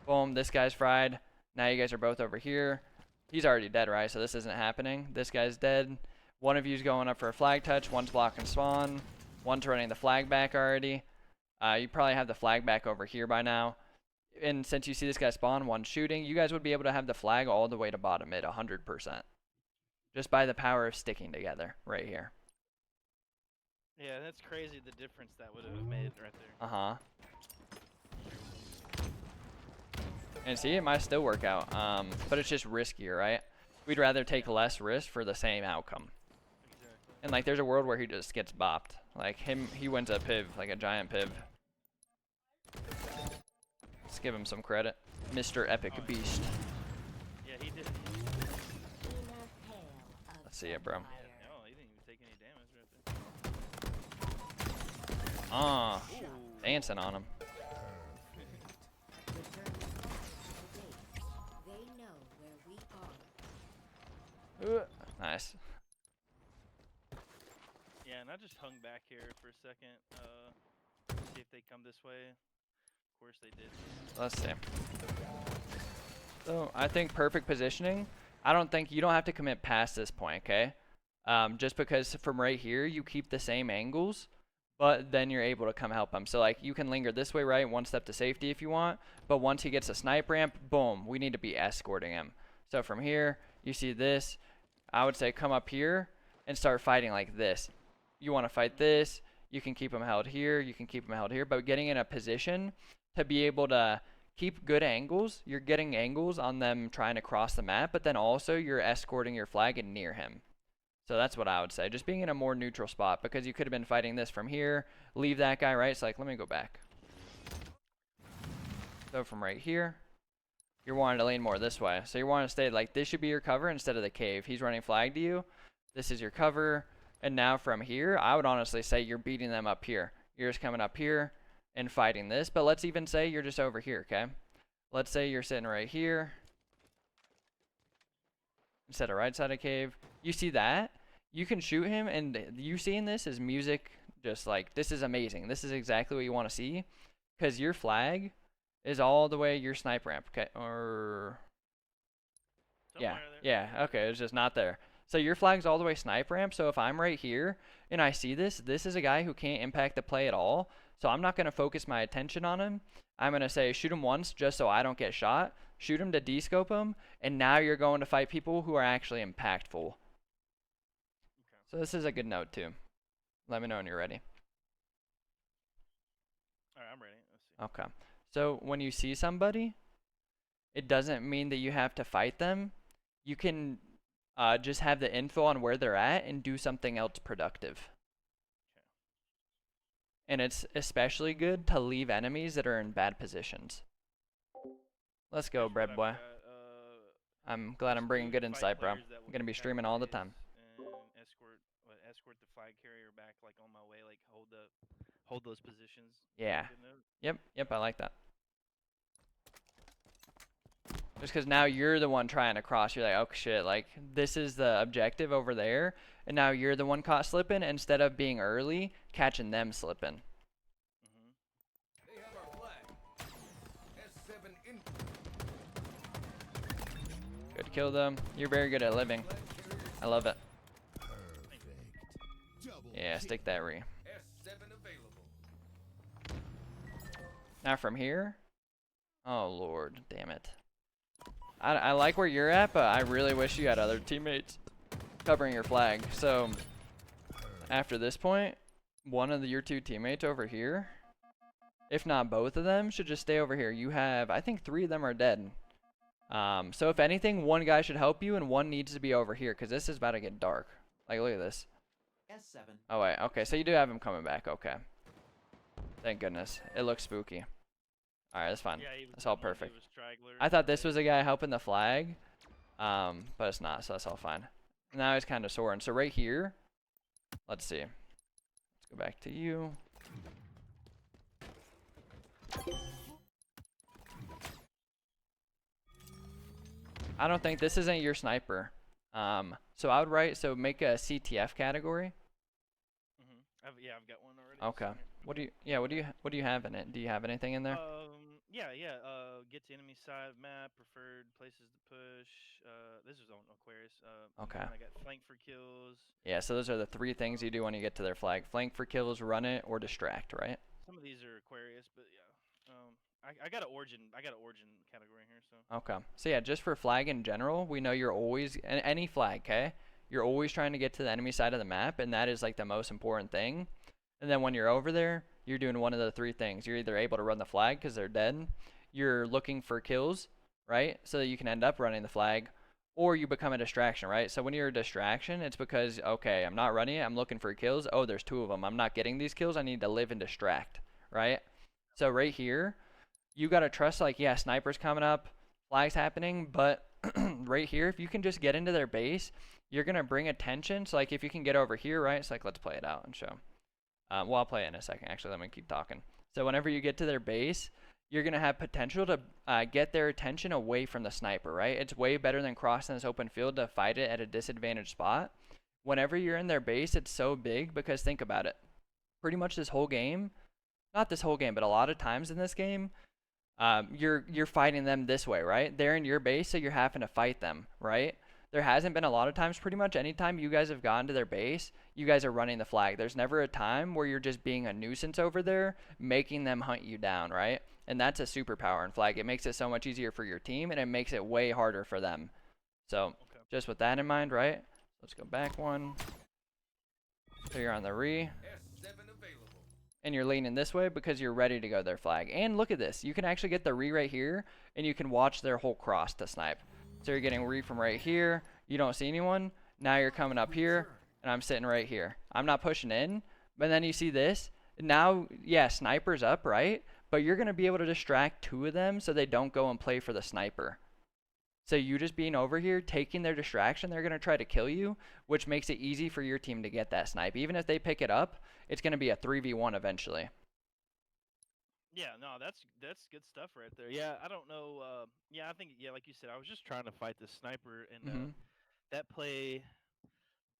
boom. This guy's fried. Now you guys are both over here. He's already dead, right? So this isn't happening. This guy's dead. One of you's going up for a flag touch. One's blocking spawn. One's running the flag back already. You probably have the flag back over here by now. And since you see this guy spawn, one shooting, you guys would be able to have the flag all the way to bottom mid, 100%. Just by the power of sticking together right here. Yeah, that's crazy the difference that would have made right there. Uh-huh. And see, it might still work out, but it's just riskier, right? We'd rather take less risk for the same outcome. Exactly. And like, there's a world where he just gets bopped. Like he wins a piv, like a giant piv. Let's give him some credit. Mr. Epic Beast. Yeah, he did. Let's see it, bro. No, he didn't even take any damage right there. Ah, dancing on him. Nice. Yeah, and I just hung back here for a second. See if they come this way. Of course they did. Let's see. So I think perfect positioning. I don't think you don't have to commit past this point, okay? Just because from right here you keep the same angles, but then you're able to come help him. So like you can linger this way, right? One step to safety if you want. But once he gets a snipe ramp, boom, we need to be escorting him. So from here, you see this. I would say come up here and start fighting like this. You want to fight this. You can keep him held here. You can keep him held here. But getting in a position to be able to keep good angles. You're getting angles on them trying to cross the map, but then also you're escorting your flag and near him. So that's what I would say. Just being in a more neutral spot, because you could have been fighting this from here. Leave that guy, right? It's like, let me go back. So from right here, you're wanting to lean more this way. So you want to stay like this should be your cover instead of the cave. He's running flag to you. This is your cover. And now from here, I would honestly say you're beating them up here. You're just coming up here and fighting this. But let's even say you're just over here, okay? Let's say you're sitting right here instead of right side of cave. You see that? You can shoot him, and you seeing this is music. Just like, this is amazing. This is exactly what you want to see, because your flag is all the way your snipe ramp, okay? Or yeah, okay, it's just not there. So your flag's all the way snipe ramp. So if I'm right here and I see this is a guy who can't impact the play at all. So I'm not going to focus my attention on him. I'm going to say shoot him once just so I don't get shot. Shoot him to descope him. And now you're going to fight people who are actually impactful. Okay. So this is a good note too. Let me know when you're ready. All right, I'm ready. Let's see. Okay. So when you see somebody, it doesn't mean that you have to fight them. You can just have the info on where they're at and do something else productive. Okay. And it's especially good to leave enemies that are in bad positions. Let's go, bread boy. I'm glad I'm bringing good insight, bro. I'm going to be streaming all the time. And escort the flag carrier back, like on my way, like hold those positions. Yeah. Yep, I like that. Just because now you're the one trying to cross. You're like, oh shit, like this is the objective over there. And now you're the one caught slipping instead of being early, catching them slipping. They have our flag. S7 in. Good kill them. You're very good at living. I love it. Perfect. Double Yeah, stick that re. S7 available. Now from here. Oh lord, damn it. I like where you're at, but I really wish you had other teammates covering your flag. So after this point, one of your two teammates over here, if not both of them, should just stay over here. You have, I think 3 of them are dead. So if anything, one guy should help you and one needs to be over here, because this is about to get dark. Like, look at this. S7. Oh wait, okay, so you do have him coming back. Okay, thank goodness. It looks spooky. Alright, that's fine. Yeah, that's all perfect. I thought this was a guy helping the flag, but it's not, so that's all fine. Now he's kind of soaring. So right here, let's see. Let's go back to you. I don't think this isn't your sniper. So I would write, so make a CTF category. I've got one already. Okay. What do you have in it? Do you have anything in there? Get to enemy side map, preferred places to push. This is on Aquarius. Okay. I got flank for kills. Yeah, so those are the 3 things you do when you get to their flag. Flank for kills, run it, or distract, right? Some of these are Aquarius, but yeah. I got an origin category here, so. Okay. So yeah, just for flag in general, we know you're always any flag, okay? You're always trying to get to the enemy side of the map, and that is like the most important thing. And then when you're over there, you're doing one of the 3 things. You're either able to run the flag because they're dead, you're looking for kills, right? So that you can end up running the flag, or you become a distraction, right? So when you're a distraction, it's because, okay, I'm not running it, I'm looking for kills. Oh, there's 2 of them. I'm not getting these kills. I need to live and distract, right? So right here, you got to trust, like, yeah, snipers coming up, flags happening, but right here, if you can just get into their base, you're going to bring attention. So, like, if you can get over here, right, it's like, let's play it out and show. Well, I'll play it in a second. Actually, let me keep talking. So whenever you get to their base, you're going to have potential to get their attention away from the sniper, right? It's way better than crossing this open field to fight it at a disadvantaged spot. Whenever you're in their base, it's so big because think about it. Pretty much this whole game, not this whole game, but a lot of times in this game, you're fighting them this way, right? They're in your base, so you're having to fight them, right? There hasn't been a lot of times, pretty much any time you guys have gone to their base, you guys are running the flag. There's never a time where you're just being a nuisance over there, making them hunt you down, right? And that's a superpower in flag. It makes it so much easier for your team, and it makes it way harder for them. So just with that in mind, right? Let's go back one. So you're on the re. S7 available. And you're leaning this way because you're ready to go their flag. And look at this. You can actually get the re right here, and you can watch their whole cross to snipe. So you're getting re from right here. You don't see anyone. Now you're coming up here, and I'm sitting right here. I'm not pushing in, but then you see this. Now, yeah, sniper's up, right? But you're going to be able to distract 2 of them so they don't go and play for the sniper. So you just being over here, taking their distraction, they're going to try to kill you, which makes it easy for your team to get that snipe. Even if they pick it up, it's going to be a 3v1 eventually. Yeah, no, that's good stuff right there. Yeah, I don't know. Yeah, I think like you said, I was just trying to fight the sniper, and that play.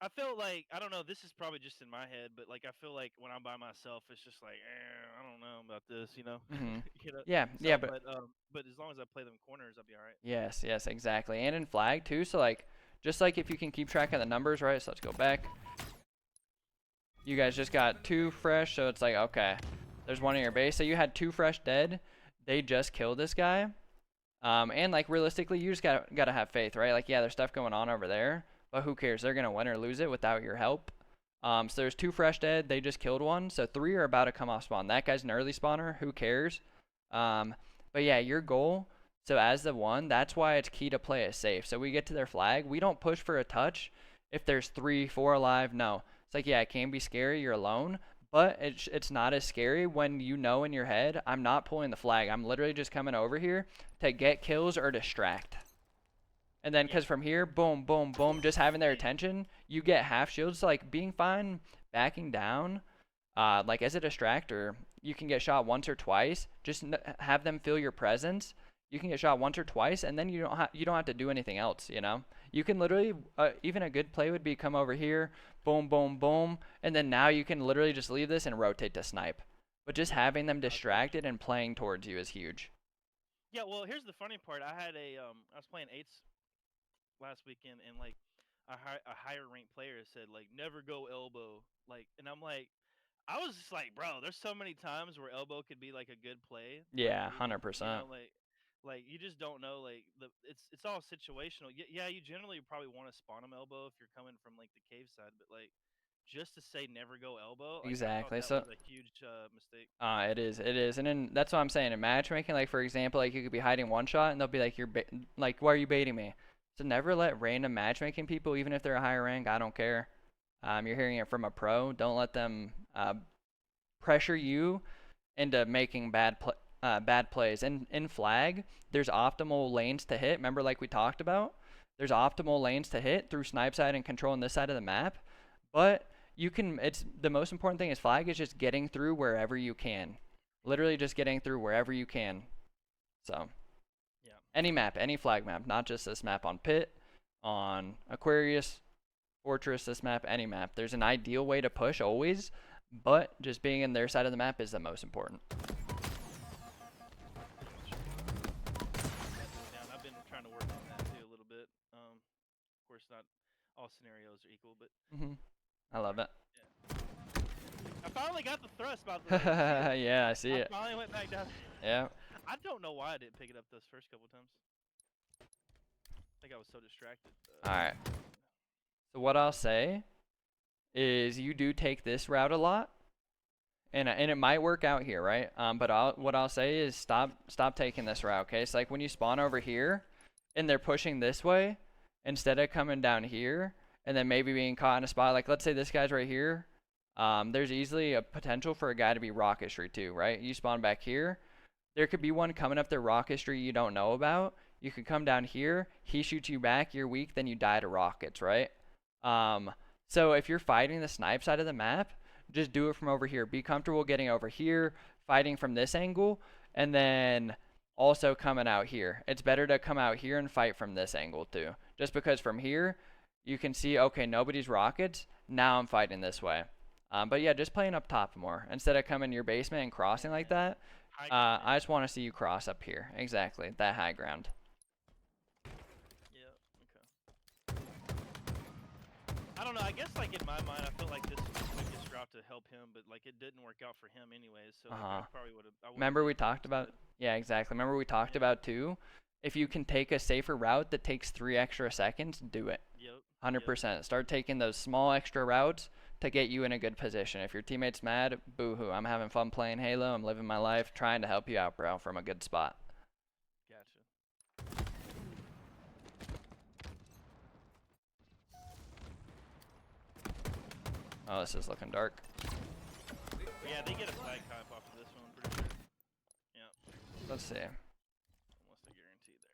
I felt like I don't know. This is probably just in my head, but like I feel like when I'm by myself, it's just like I don't know about this, you know. You know? Yeah, So, yeah, but as long as I play them corners, I'll be all right. yes, yes, exactly. And in flag too, so like just like if you can keep track of the numbers, right? So let's go back. You guys just got 2 fresh, so it's like okay. There's one in your base. So you had 2 fresh dead. They just killed this guy. And like realistically, you just gotta have faith, right? Like yeah, there's stuff going on over there, but who cares? They're gonna win or lose it without your help. So there's 2 fresh dead. They just killed one. So 3 are about to come off spawn. That guy's an early spawner. Who cares? But yeah, your goal. So as the 1, that's why it's key to play it safe. So we get to their flag. We don't push for a touch if there's 3, 4 alive. No. It's like yeah, it can be scary. You're alone. But it's not as scary when you know in your head, I'm not pulling the flag. I'm literally just coming over here to get kills or distract. And then because from here, boom, boom, boom, just having their attention, you get half shields. So like being fine, backing down, like as a distractor, you can get shot once or twice. Just have them feel your presence. You can get shot once or twice, and then you don't have to do anything else, you know? You can literally, even a good play would be come over here, boom, boom, boom, and then now you can literally just leave this and rotate to snipe. But just having them distracted and playing towards you is huge. Yeah, well, here's the funny part. I was playing 8s last weekend, and like a higher ranked player said like never go elbow, like, and I'm like, I was just like, bro, there's so many times where elbow could be like a good play. Yeah, Like, 100%. you know, like you just don't know. Like it's all situational. Yeah, you generally probably want to spawn them elbow if you're coming from like the cave side, but like just to say never go elbow, like, Exactly. I thought So that was a huge mistake. it is, and then that's what I'm saying in matchmaking. Like for example, like you could be hiding one shot, and they'll be like, like, why are you baiting me? So never let random matchmaking people, even if they're a higher rank, I don't care. You're hearing it from a pro. Don't let them pressure you into making bad plays. And in flag, there's optimal lanes to hit. Remember, like we talked about, there's optimal lanes to hit through snipe side and controlling this side of the map. But you can. It's the most important thing is flag is just getting through wherever you can. Literally just getting through wherever you can. So Yeah. any map, any flag map, not just this map on Pit, on Aquarius, Fortress, this map, any map. There's an ideal way to push always, but just being in their side of the map is the most important. And I've been trying to work on that too a little bit. Of course, not all scenarios are equal, but I love it. I finally got the thrust about the. Yeah, I see I it. finally went back down. Yeah. I don't know why I didn't pick it up those first couple times. I think I was so distracted. All right. So what I'll say is you do take this route a lot, and it might work out here, right? But what I'll say is stop taking this route, okay? So like when you spawn over here, and they're pushing this way, instead of coming down here, and then maybe being caught in a spot, like let's say this guy's right here, there's easily a potential for a guy to be rocketry too, right? You spawn back here, there could be one coming up their rocketry you don't know about. You could come down here, he shoots you back, you're weak, then you die to rockets, right? So if you're fighting the snipe side of the map, just do it from over here. Be comfortable getting over here, fighting from this angle, and then also coming out here. It's better to come out here and fight from this angle too. Just because from here, you can see, okay, nobody's rockets. Now I'm fighting this way. But yeah, just playing up top more. Instead of coming your basement and crossing like that, High ground, I just want to see you cross up here. Exactly, that high ground. Yeah. Okay. I don't know. I guess like in my mind, I felt like this was the quickest route to help him, but like it didn't work out for him anyways. So like, I probably would have. Remember we talked about? Yeah, exactly. Remember we talked about too. If you can take a safer route that takes 3 extra seconds, do it. Yep. 100%. Start taking those small extra routes to get you in a good position. If your teammate's mad, boo-hoo. I'm having fun playing Halo. I'm living my life, trying to help you out, bro, from a good spot. Gotcha. Oh, this is looking dark. Yeah, they get a flag type off of this one, I'm pretty sure. Yeah. Let's see. Almost a guarantee there.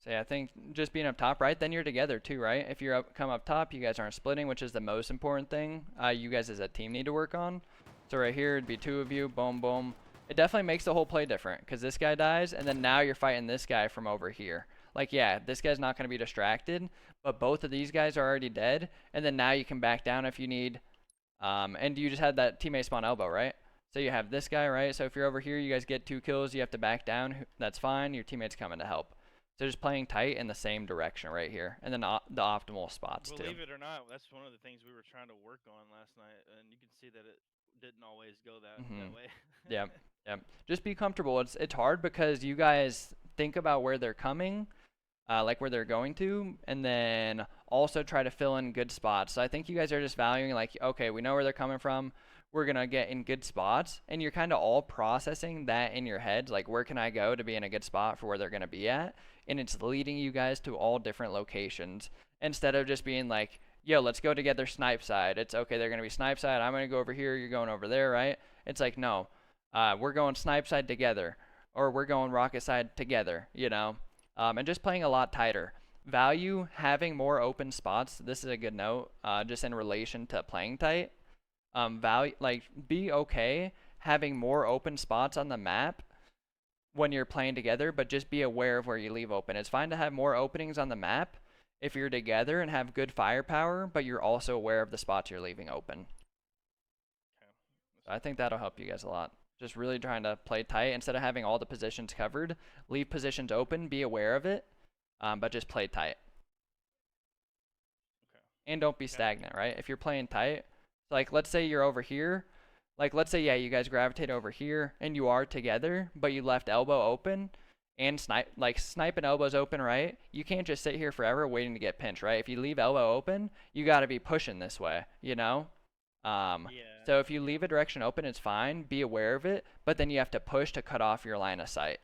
So yeah, I think just being up top, right? Then you're together too, right? If you're come up top, you guys aren't splitting, which is the most important thing you guys as a team need to work on. So right here, it'd be 2 of you, boom, boom. It definitely makes the whole play different because this guy dies, and then now you're fighting this guy from over here. Like, yeah, this guy's not going to be distracted, but both of these guys are already dead, and then now you can back down if you need. And you just had that teammate spawn elbow, right? So you have this guy, right? So if you're over here, you guys get 2 kills, you have to back down. That's fine. Your teammate's coming to help. So just playing tight in the same direction right here, and then the optimal spots too. Believe it or not, that's one of the things we were trying to work on last night, and you can see that it didn't always go that way. Yep. Just be comfortable. It's hard because you guys think about where they're coming, like where they're going to, and then also try to fill in good spots. So I think you guys are just valuing like, okay, we know where they're coming from. We're going to get in good spots, and you're kind of all processing that in your head, like where can I go to be in a good spot for where they're going to be at, and it's leading you guys to all different locations instead of just being like, yo, let's go together snipe side. It's okay, they're going to be snipe side, I'm going to go over here, you're going over there, right? It's like, no, we're going snipe side together, or we're going rocket side together, you know, and just playing a lot tighter. Value having more open spots. This is a good note, just in relation to playing tight. Value, like, be okay having more open spots on the map when you're playing together, but just be aware of where you leave open. It's fine to have more openings on the map if you're together and have good firepower, but you're also aware of the spots you're leaving open. Okay. So I think that'll help you guys a lot. Just really trying to play tight instead of having all the positions covered. Leave positions open, be aware of it, but just play tight. Okay. And don't be stagnant, right? If you're playing tight, like let's say you're over here, like let's say, yeah, you guys gravitate over here and you are together, but you left elbow open and snipe and elbows open, right? You can't just sit here forever waiting to get pinched, right? If you leave elbow open, you got to be pushing this way, you know? So if you leave a direction open, it's fine. Be aware of it, but then you have to push to cut off your line of sight.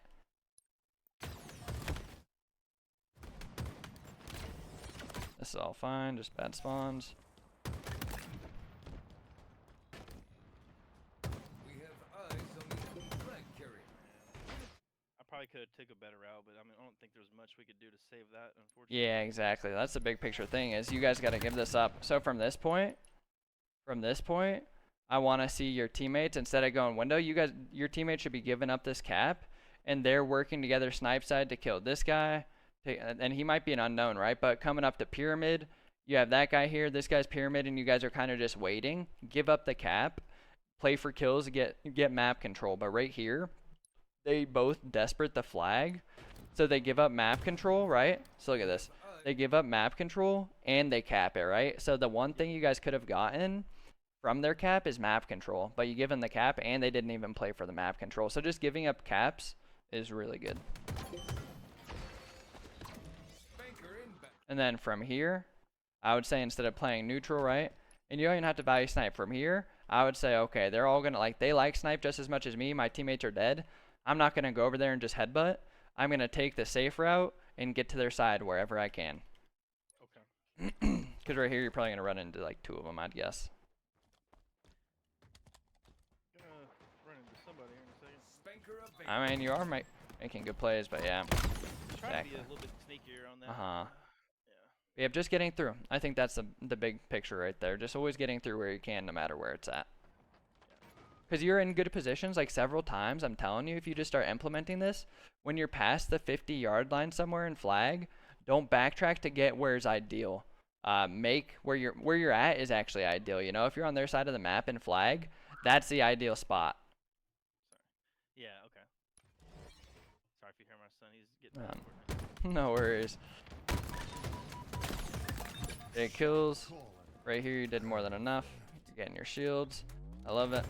This is all fine, just bad spawns. Probably could have took a better route, but I mean, I don't think there's much we could do to save that, unfortunately. Yeah, exactly. That's the big picture thing is you guys got to give this up. So from this point, I want to see your teammates, instead of going window, your teammates should be giving up this cap, and they're working together snipe side to kill this guy, and he might be an unknown, right? But coming up to pyramid, you have that guy here, this guy's pyramid, and you guys are kind of just waiting. Give up the cap, play for kills, get map control. But right here, they both desperate the flag, so they give up map control, right? So look at this. They give up map control and they cap it, right? So the one thing you guys could have gotten from their cap is map control, but you give them the cap and they didn't even play for the map control. So just giving up caps is really good. And then from here, I would say instead of playing neutral, right? And you don't even have to value snipe. From here, I would say, okay, they're all gonna they like snipe just as much as me. My teammates are dead. I'm not going to go over there and just headbutt. I'm going to take the safe route and get to their side wherever I can. Okay. Because right here, you're probably going to run into like 2 of them, I'd guess. Gonna run into somebody here in a second. I mean, you are making good plays, but yeah. Try to be a little bit sneakier on that. Yeah, just getting through. I think that's the big picture right there. Just always getting through where you can, no matter where it's at. Because you're in good positions like several times. I'm telling you, if you just start implementing this, when you're past the 50-yard line somewhere in flag, don't backtrack to get where's ideal. Make where you're at is actually ideal. You know, if you're on their side of the map in flag, that's the ideal spot. Yeah, No worries. Okay, kills. Right here, you did more than enough. You're getting your shields. I love it.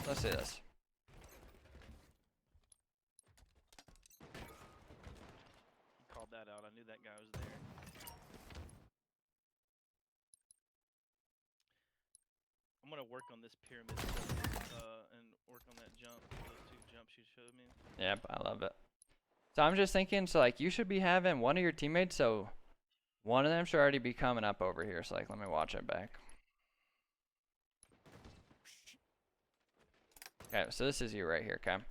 Let's see this. Called that out. I knew that guy was there. I'm gonna work on this pyramid stuff, and work on that jump. Those 2 jumps you showed me. Yep, I love it. So I'm just thinking, so like you should be having one of your teammates, so one of them should already be coming up over here. So like, let me watch it back. Okay, so this is you right here, okay?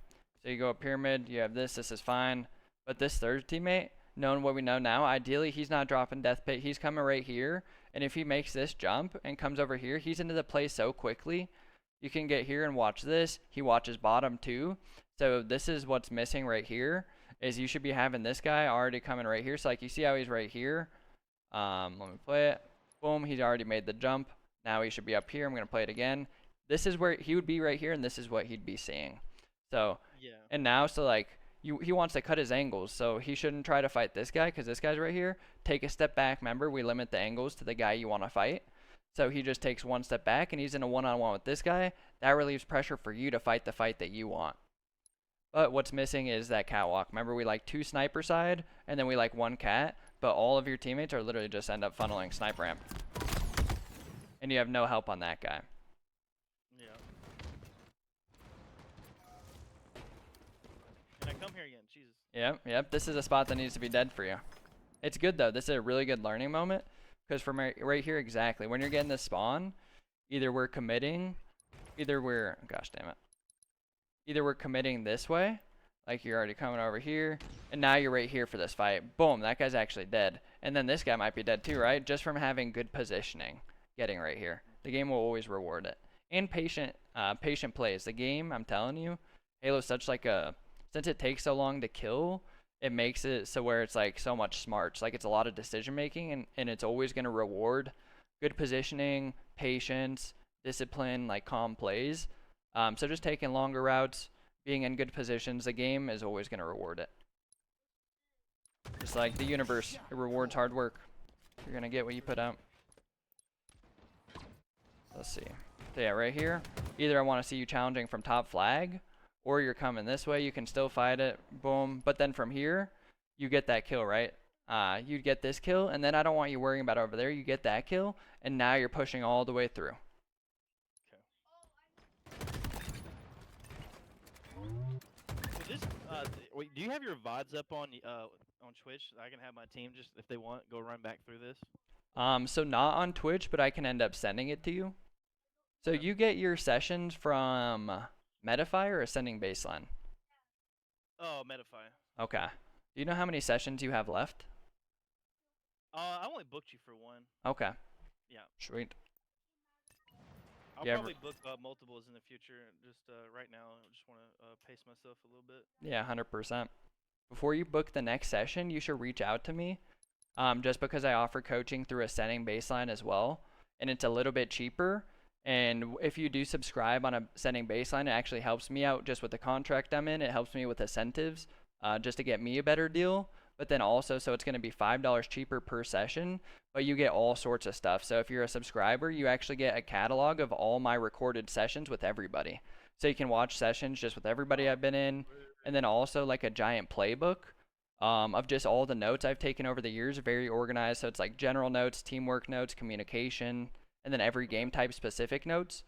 So you go up pyramid, you have this is fine. But this third teammate, knowing what we know now, ideally he's not dropping death pit. He's coming right here. And if he makes this jump and comes over here, he's into the play so quickly. You can get here and watch this. He watches bottom too. So this is what's missing right here, is you should be having this guy already coming right here. So like you see how he's right here. Let me play it. Boom, he's already made the jump. Now he should be up here. I'm going to play it again. This is where he would be right here, and this is what he'd be seeing. So, Yeah. and now, so like, he wants to cut his angles, so he shouldn't try to fight this guy, because this guy's right here. Take a step back. Remember, we limit the angles to the guy you want to fight. So he just takes 1 step back, and he's in a one-on-one with this guy. That relieves pressure for you to fight the fight that you want. But what's missing is that catwalk. Remember, we like 2 sniper side, and then we like 1 cat, but all of your teammates are literally just end up funneling sniper ramp. And you have no help on that guy. Yeah. Can I come here again? Jesus. Yep. This is a spot that needs to be dead for you. It's good though. This is a really good learning moment, because from right here exactly, when you're getting this spawn, either we're committing, either we're committing this way, like you're already coming over here, and now you're right here for this fight. Boom, that guy's actually dead. And then this guy might be dead too, right? Just from having good positioning, getting right here. The game will always reward it. And patient plays. The game, I'm telling you, Halo's such like a, since it takes so long to kill, it makes it so where it's like so much smarts. Like it's a lot of decision making, and it's always going to reward good positioning, patience, discipline, like calm plays. So just taking longer routes, being in good positions, the game is always going to reward it. Just like the universe, it rewards hard work. You're going to get what you put out. Let's see. So yeah, right here, either I want to see you challenging from top flag, or you're coming this way. You can still fight it. Boom. But then from here, you get that kill, right? You get this kill, and then I don't want you worrying about over there. You get that kill, and now you're pushing all the way through. Wait, do you have your VODs up on Twitch? I can have my team just, if they want, go run back through this. So not on Twitch, but I can end up sending it to you. So you get your sessions from Metafy or Ascending Baseline? Oh, Metafy. Okay. Do you know how many sessions you have left? I only booked you for 1. Okay. Yeah. Sweet. I'll Yeah, probably book multiples in the future. Just right now, I just want to pace myself a little bit. Yeah, 100%. Before you book the next session, you should reach out to me. Just because I offer coaching through Ascending Baseline as well, and it's a little bit cheaper. And if you do subscribe on Ascending Baseline, it actually helps me out just with the contract I'm in. It helps me with incentives, just to get me a better deal. But then also, so it's going to be $5 cheaper per session, but you get all sorts of stuff. So if you're a subscriber, you actually get a catalog of all my recorded sessions with everybody. So you can watch sessions just with everybody I've been in, and then also like a giant playbook of just all the notes I've taken over the years, very organized. So it's like general notes, teamwork notes, communication, and then every game type specific notes.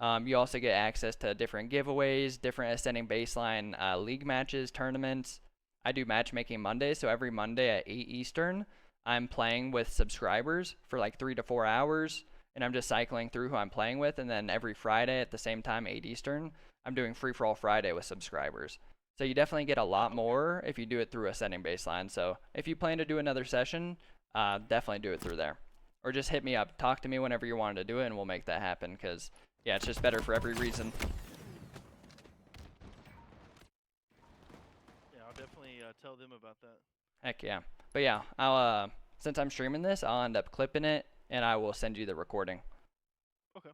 You also get access to different giveaways, different Ascending Baseline league matches, tournaments. I do matchmaking Mondays, so every Monday at 8 Eastern, I'm playing with subscribers for like 3 to 4 hours, and I'm just cycling through who I'm playing with. And then every Friday at the same time, 8 Eastern, I'm doing Free For All Friday with subscribers. So you definitely get a lot more if you do it through Ascending Baseline. So if you plan to do another session, definitely do it through there. Or just hit me up. Talk to me whenever you wanted to do it, and we'll make that happen, because, yeah, it's just better for every reason. Definitely tell them about that. Heck yeah. But yeah, I'll since I'm streaming this, I'll end up clipping it, and I will send you the recording. Okay.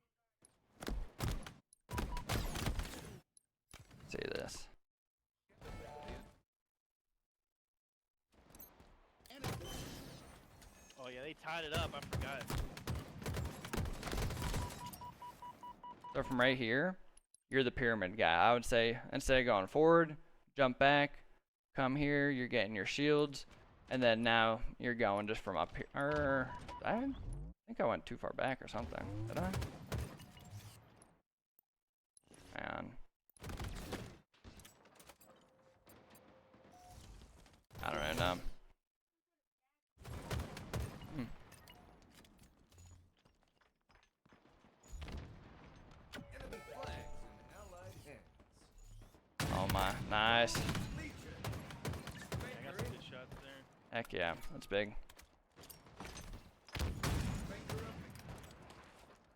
See this. Oh yeah, they tied it up. I forgot. So from right here, you're the pyramid guy. I would say instead of going forward, jump back, come here, you're getting your shields, and then now you're going just from up here. I think I went too far back or something. Did I? Man. I don't really know. Enemy flags in allied hands. Oh my, nice. Legion. I got some good shots there. Heck yeah, that's big.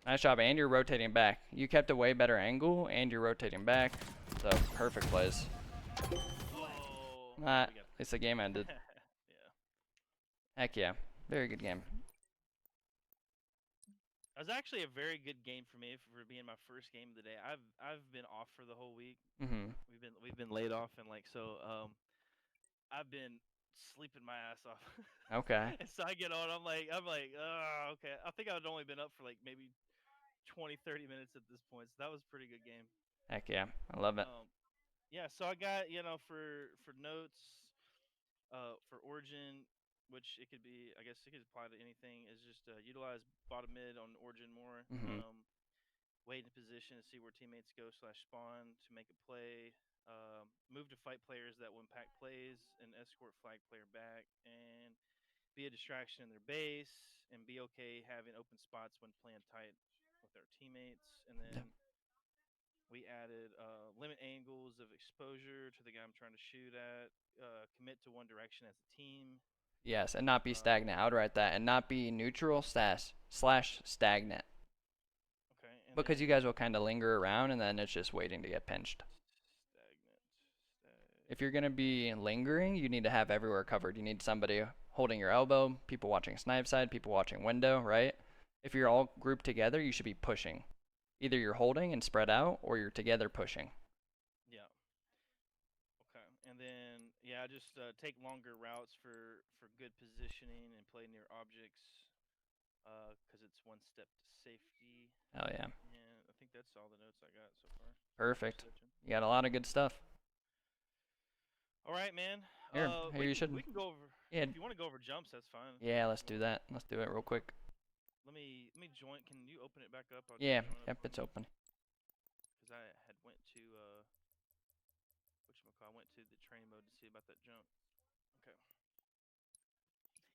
Nice job, and you're rotating back. You kept a way better angle, and you're rotating back. So, perfect plays. Oh. At we got- least the game ended. Yeah. Heck yeah, very good game. That was actually a very good game for me for being my first game of the day. I've been off for the whole week. Mhm. We've been laid off, and like so I've been sleeping my ass off. Okay. And so I get on, I'm like, oh, okay. I think I'd only been up for like maybe 20, 30 minutes at this point. So that was a pretty good game. Heck yeah, I love it. Yeah, so I got, for notes, for Origin, which it could be, I guess it could apply to anything, is just utilize bottom mid on Origin more. Mhm. Wait in position to see where teammates go / spawn to make a play. Move to fight players that will impact plays and escort flag player back, and be a distraction in their base, and be okay having open spots when playing tight with our teammates. And then we added limit angles of exposure to the guy I'm trying to shoot at. Commit to one direction as a team. Yes, and not be stagnant. I would write that, and not be neutral slash stagnant. Okay. And Because then you guys will kind of linger around, and then it's just waiting to get pinched. If you're going to be lingering, you need to have everywhere covered. You need somebody holding your elbow, people watching snipe side, people watching window, right? If you're all grouped together, you should be pushing. Either you're holding and spread out, or you're together pushing. Yeah. Okay. And then just take longer routes for good positioning and play near objects, because it's one step to safety. Hell yeah. And I think that's all the notes I got so far. Perfect. Switching. You got a lot of good stuff. All right, man. Here you should. We can go over. Yeah. If you want to go over jumps, that's fine. Yeah, let's do that. Let's do it real quick. Let me join. Can you open it back up? I'll Yeah, join yep, it's open. Because I had went to I went to the training mode to see about that jump. Okay.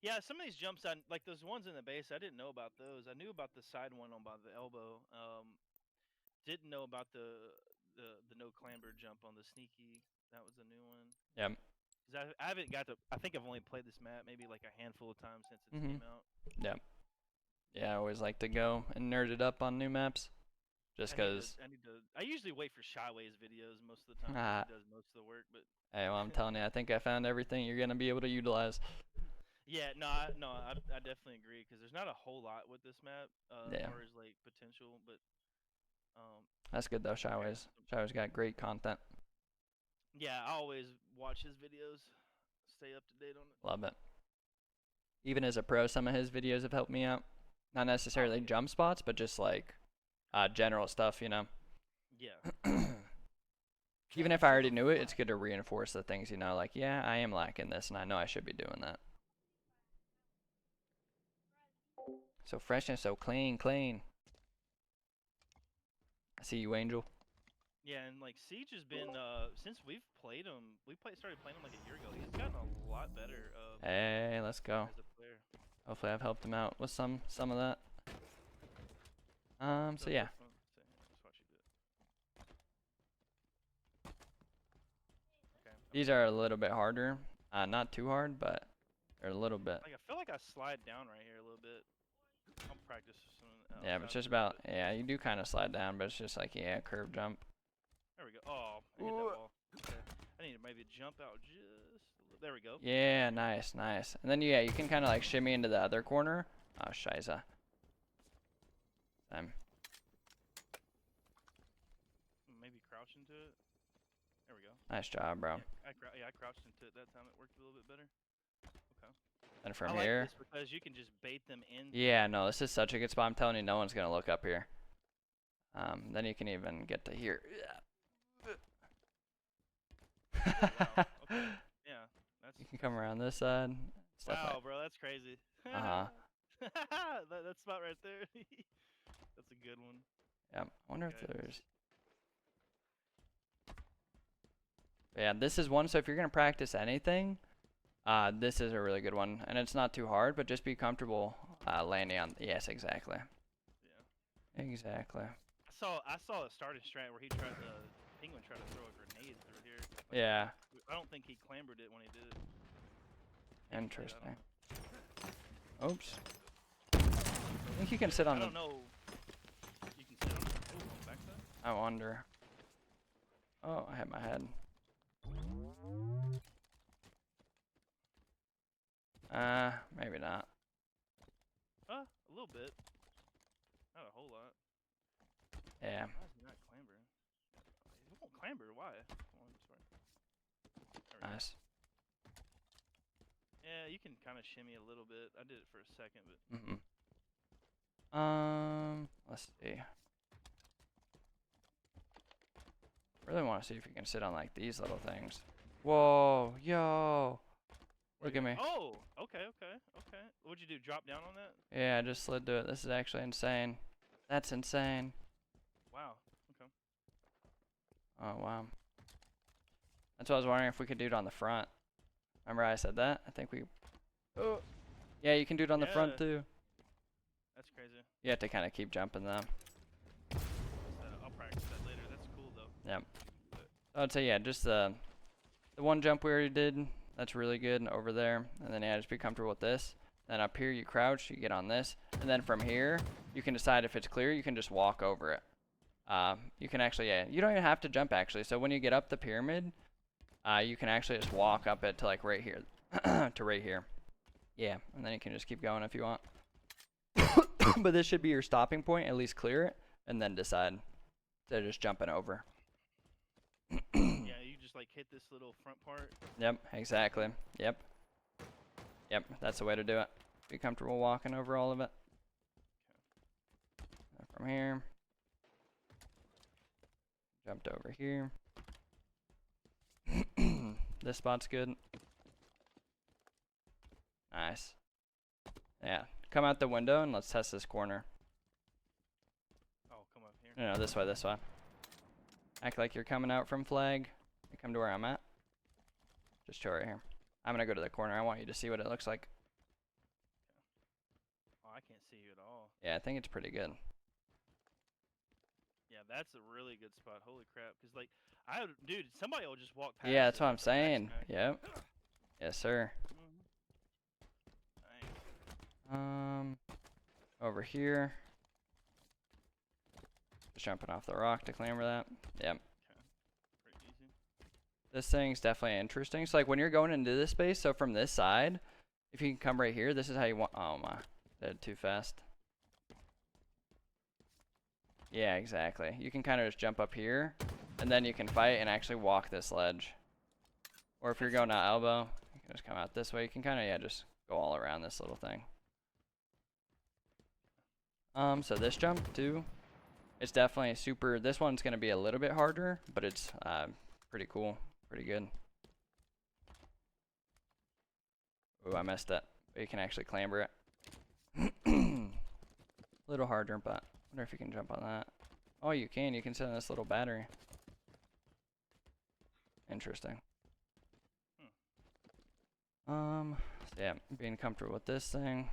Yeah, some of these jumps, like those ones in the base, I didn't know about those. I knew about the side one on by the elbow. Didn't know about the no clamber jump on the sneaky. That was a new one. Yep. Because I haven't got to. I think I've only played this map maybe like a handful of times since it came out. Yep. Yeah, I always like to go and nerd it up on new maps. Just because. I usually wait for Shyway's videos most of the time. He does most of the work, but. Hey, well, I'm telling you, I think I found everything you're gonna be able to utilize. Yeah, I definitely agree because there's not a whole lot with this map as far as like potential, but. That's good though, Shyway's. Shyway's got great content. Yeah, I always watch his videos, stay up to date on it. Love it. Even as a pro, some of his videos have helped me out. Not necessarily jump spots, but just like general stuff, you know. Yeah. Even if I already knew it, it's good to reinforce the things, you know, like, yeah, I am lacking this, and I know I should be doing that. So fresh and so clean. I see you, Angel. Yeah, and like Siege has been since we've played him. Started playing him like a year ago. He's gotten a lot better. Hey, let's go. As a player. Hopefully, I've helped him out with some of that. So yeah. These are a little bit harder. Not too hard, but they're a little bit. Like I feel like I slide down right here a little bit. I'll practice some. Yeah, but it's just about. Yeah, you do kind of slide down, but it's just like curve jump. There we go. Oh, I hit that ball. Okay. I need to maybe jump out just a little. There we go. Yeah, nice. And then you can kind of like shimmy into the other corner. Oh, shiza. into it. There we go. Nice job, bro. Yeah, I crouched into it that time. It worked a little bit better. Okay. And from I here. like this because you can just bait them in. Yeah, no, this is such a good spot. I'm telling you, no one's gonna look up here. Then you can even get to here. Oh, wow. Okay. Yeah. You can come around this side. Wow, bro, that's crazy. Uh-huh. that spot right there. That's a good one. Yeah, I wonder if Okay. there's. Yeah, this is one. So if you're gonna practice anything, this is a really good one, and it's not too hard, but just be comfortable landing on. Yes, exactly. Yeah. Exactly. I saw a starting strat where the penguin tried to throw a grenade through here. Yeah. I don't think he clambered it when he did it. Interesting. Oops. I think you can sit on I the. don't know. You can sit on the backside? I wonder. Oh, I hit my head. Maybe not. A little bit. Not a whole lot. Yeah. Why is he not clambering? He won't clamber. Why? Come on, sorry. There we go. Nice. Yeah, you can kind of shimmy a little bit. I did it for a second, but Let's see. Really want to see if you can sit on like these little things. Whoa, yo. Look at me. Oh, okay. What'd you do? Drop down on that? Yeah, I just slid to it. This is actually insane. That's insane. Wow. Okay. Oh, wow. That's why I was wondering if we could do it on the front. Remember I said that? I think we... Oh. Yeah, you can do it on the front Yeah. too. That's crazy. You have to kind of keep jumping though. I'll practice that later. That's cool though. Yep. I would say, yeah, just the one jump we already did. That's really good over there. And then, yeah, just be comfortable with this. Then up here, you crouch, you get on this. And then from here, you can decide if it's clear, you can just walk over it. You can actually, yeah, you don't even have to jump actually. So when you get up the pyramid, you can actually just walk up it to like right here, to right here. Yeah, and then you can just keep going if you want. But this should be your stopping point, at least clear it, and then decide to just jumping over. Yeah, you just like hit this little front part. Yep, exactly. Yep, that's the way to do it. Be comfortable walking over all of it. And from here, jumped over here. This spot's good. Nice. Yeah, come out the window and let's test this corner. Oh, come up here. No, this way. Act like you're coming out from flag. You come to where I'm at. Just chill right here. I'm gonna go to the corner. I want you to see what it looks like. Oh, I can't see you at all. Yeah, I think it's pretty good. Yeah, that's a really good spot. Holy crap! Cause like, dude, somebody will just walk past. Yeah, that's it what I'm like the next saying. guy. Yep. Yes, sir. Nice. Over here. Just jumping off the rock to clamber that. Yep. Pretty easy. This thing's definitely interesting. So like when you're going into this space, so from this side, if you can come right here, this is how you want. Oh my, did too fast. Yeah, exactly. You can kind of just jump up here, and then you can fight and actually walk this ledge. Or if you're going out elbow, you can just come out this way. You can kind of, yeah, just go all around this little thing. So this jump too, it's definitely super. This one's gonna be a little bit harder, but it's pretty cool, pretty good. Ooh, I messed up. But you can actually clamber it. A little harder, but I wonder if you can jump on that. Oh, you can. You can sit on this little battery. Interesting. So yeah, being comfortable with this thing.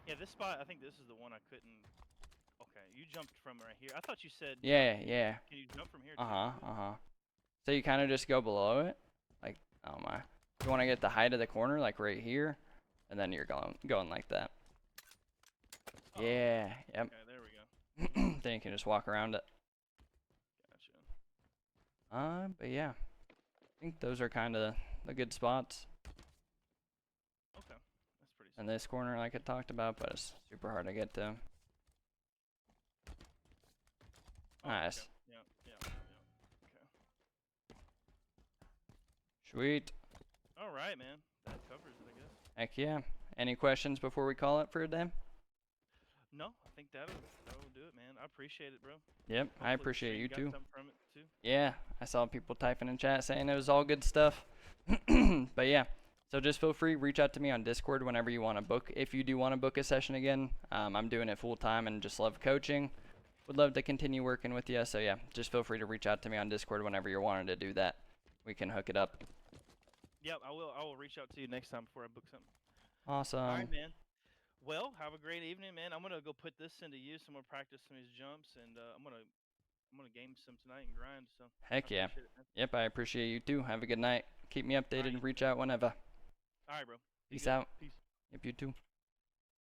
Yeah, this spot. I think this is the one I couldn't. Okay, you jumped from right here. I thought you said. Yeah, yeah. Can you jump from here? So you kind of just go below it, like, oh my. You want to get the height of the corner, like right here, and then you're going like that. Oh, Yeah, yep. Okay, there we go. Then you can just walk around it. Gotcha. But yeah, I think those are kind of the good spots. Okay, that's pretty. And this corner, like I talked about, but it's super hard to get to. Oh, Nice. Okay. Yeah. Sweet. All right, man. That covers it, I guess. Heck yeah. Any questions before we call it for a day? No, I think that'll do it, man. I appreciate it, bro. Yep, I Hopefully the appreciate stream you got too. something from it too. Yeah, I saw people typing in chat saying it was all good stuff. But yeah, so just feel free, reach out to me on Discord whenever you want to book. If you do want to book a session again, I'm doing it full time and just love coaching. Would love to continue working with you. So yeah, just feel free to reach out to me on Discord whenever you're wanting to do that. We can hook it up. Yep, I will. I will reach out to you next time before I book something. Awesome. All right, man. Well, have a great evening, man. I'm gonna go put this into use. I'm gonna practice some of these jumps, and I'm gonna game some tonight and grind. So Heck yeah. appreciate it, man. Yep, I appreciate you too. Have a good night. Keep me updated. Alright. Reach out whenever. All right, bro. Be Peace good. out. Peace. Yep, you too.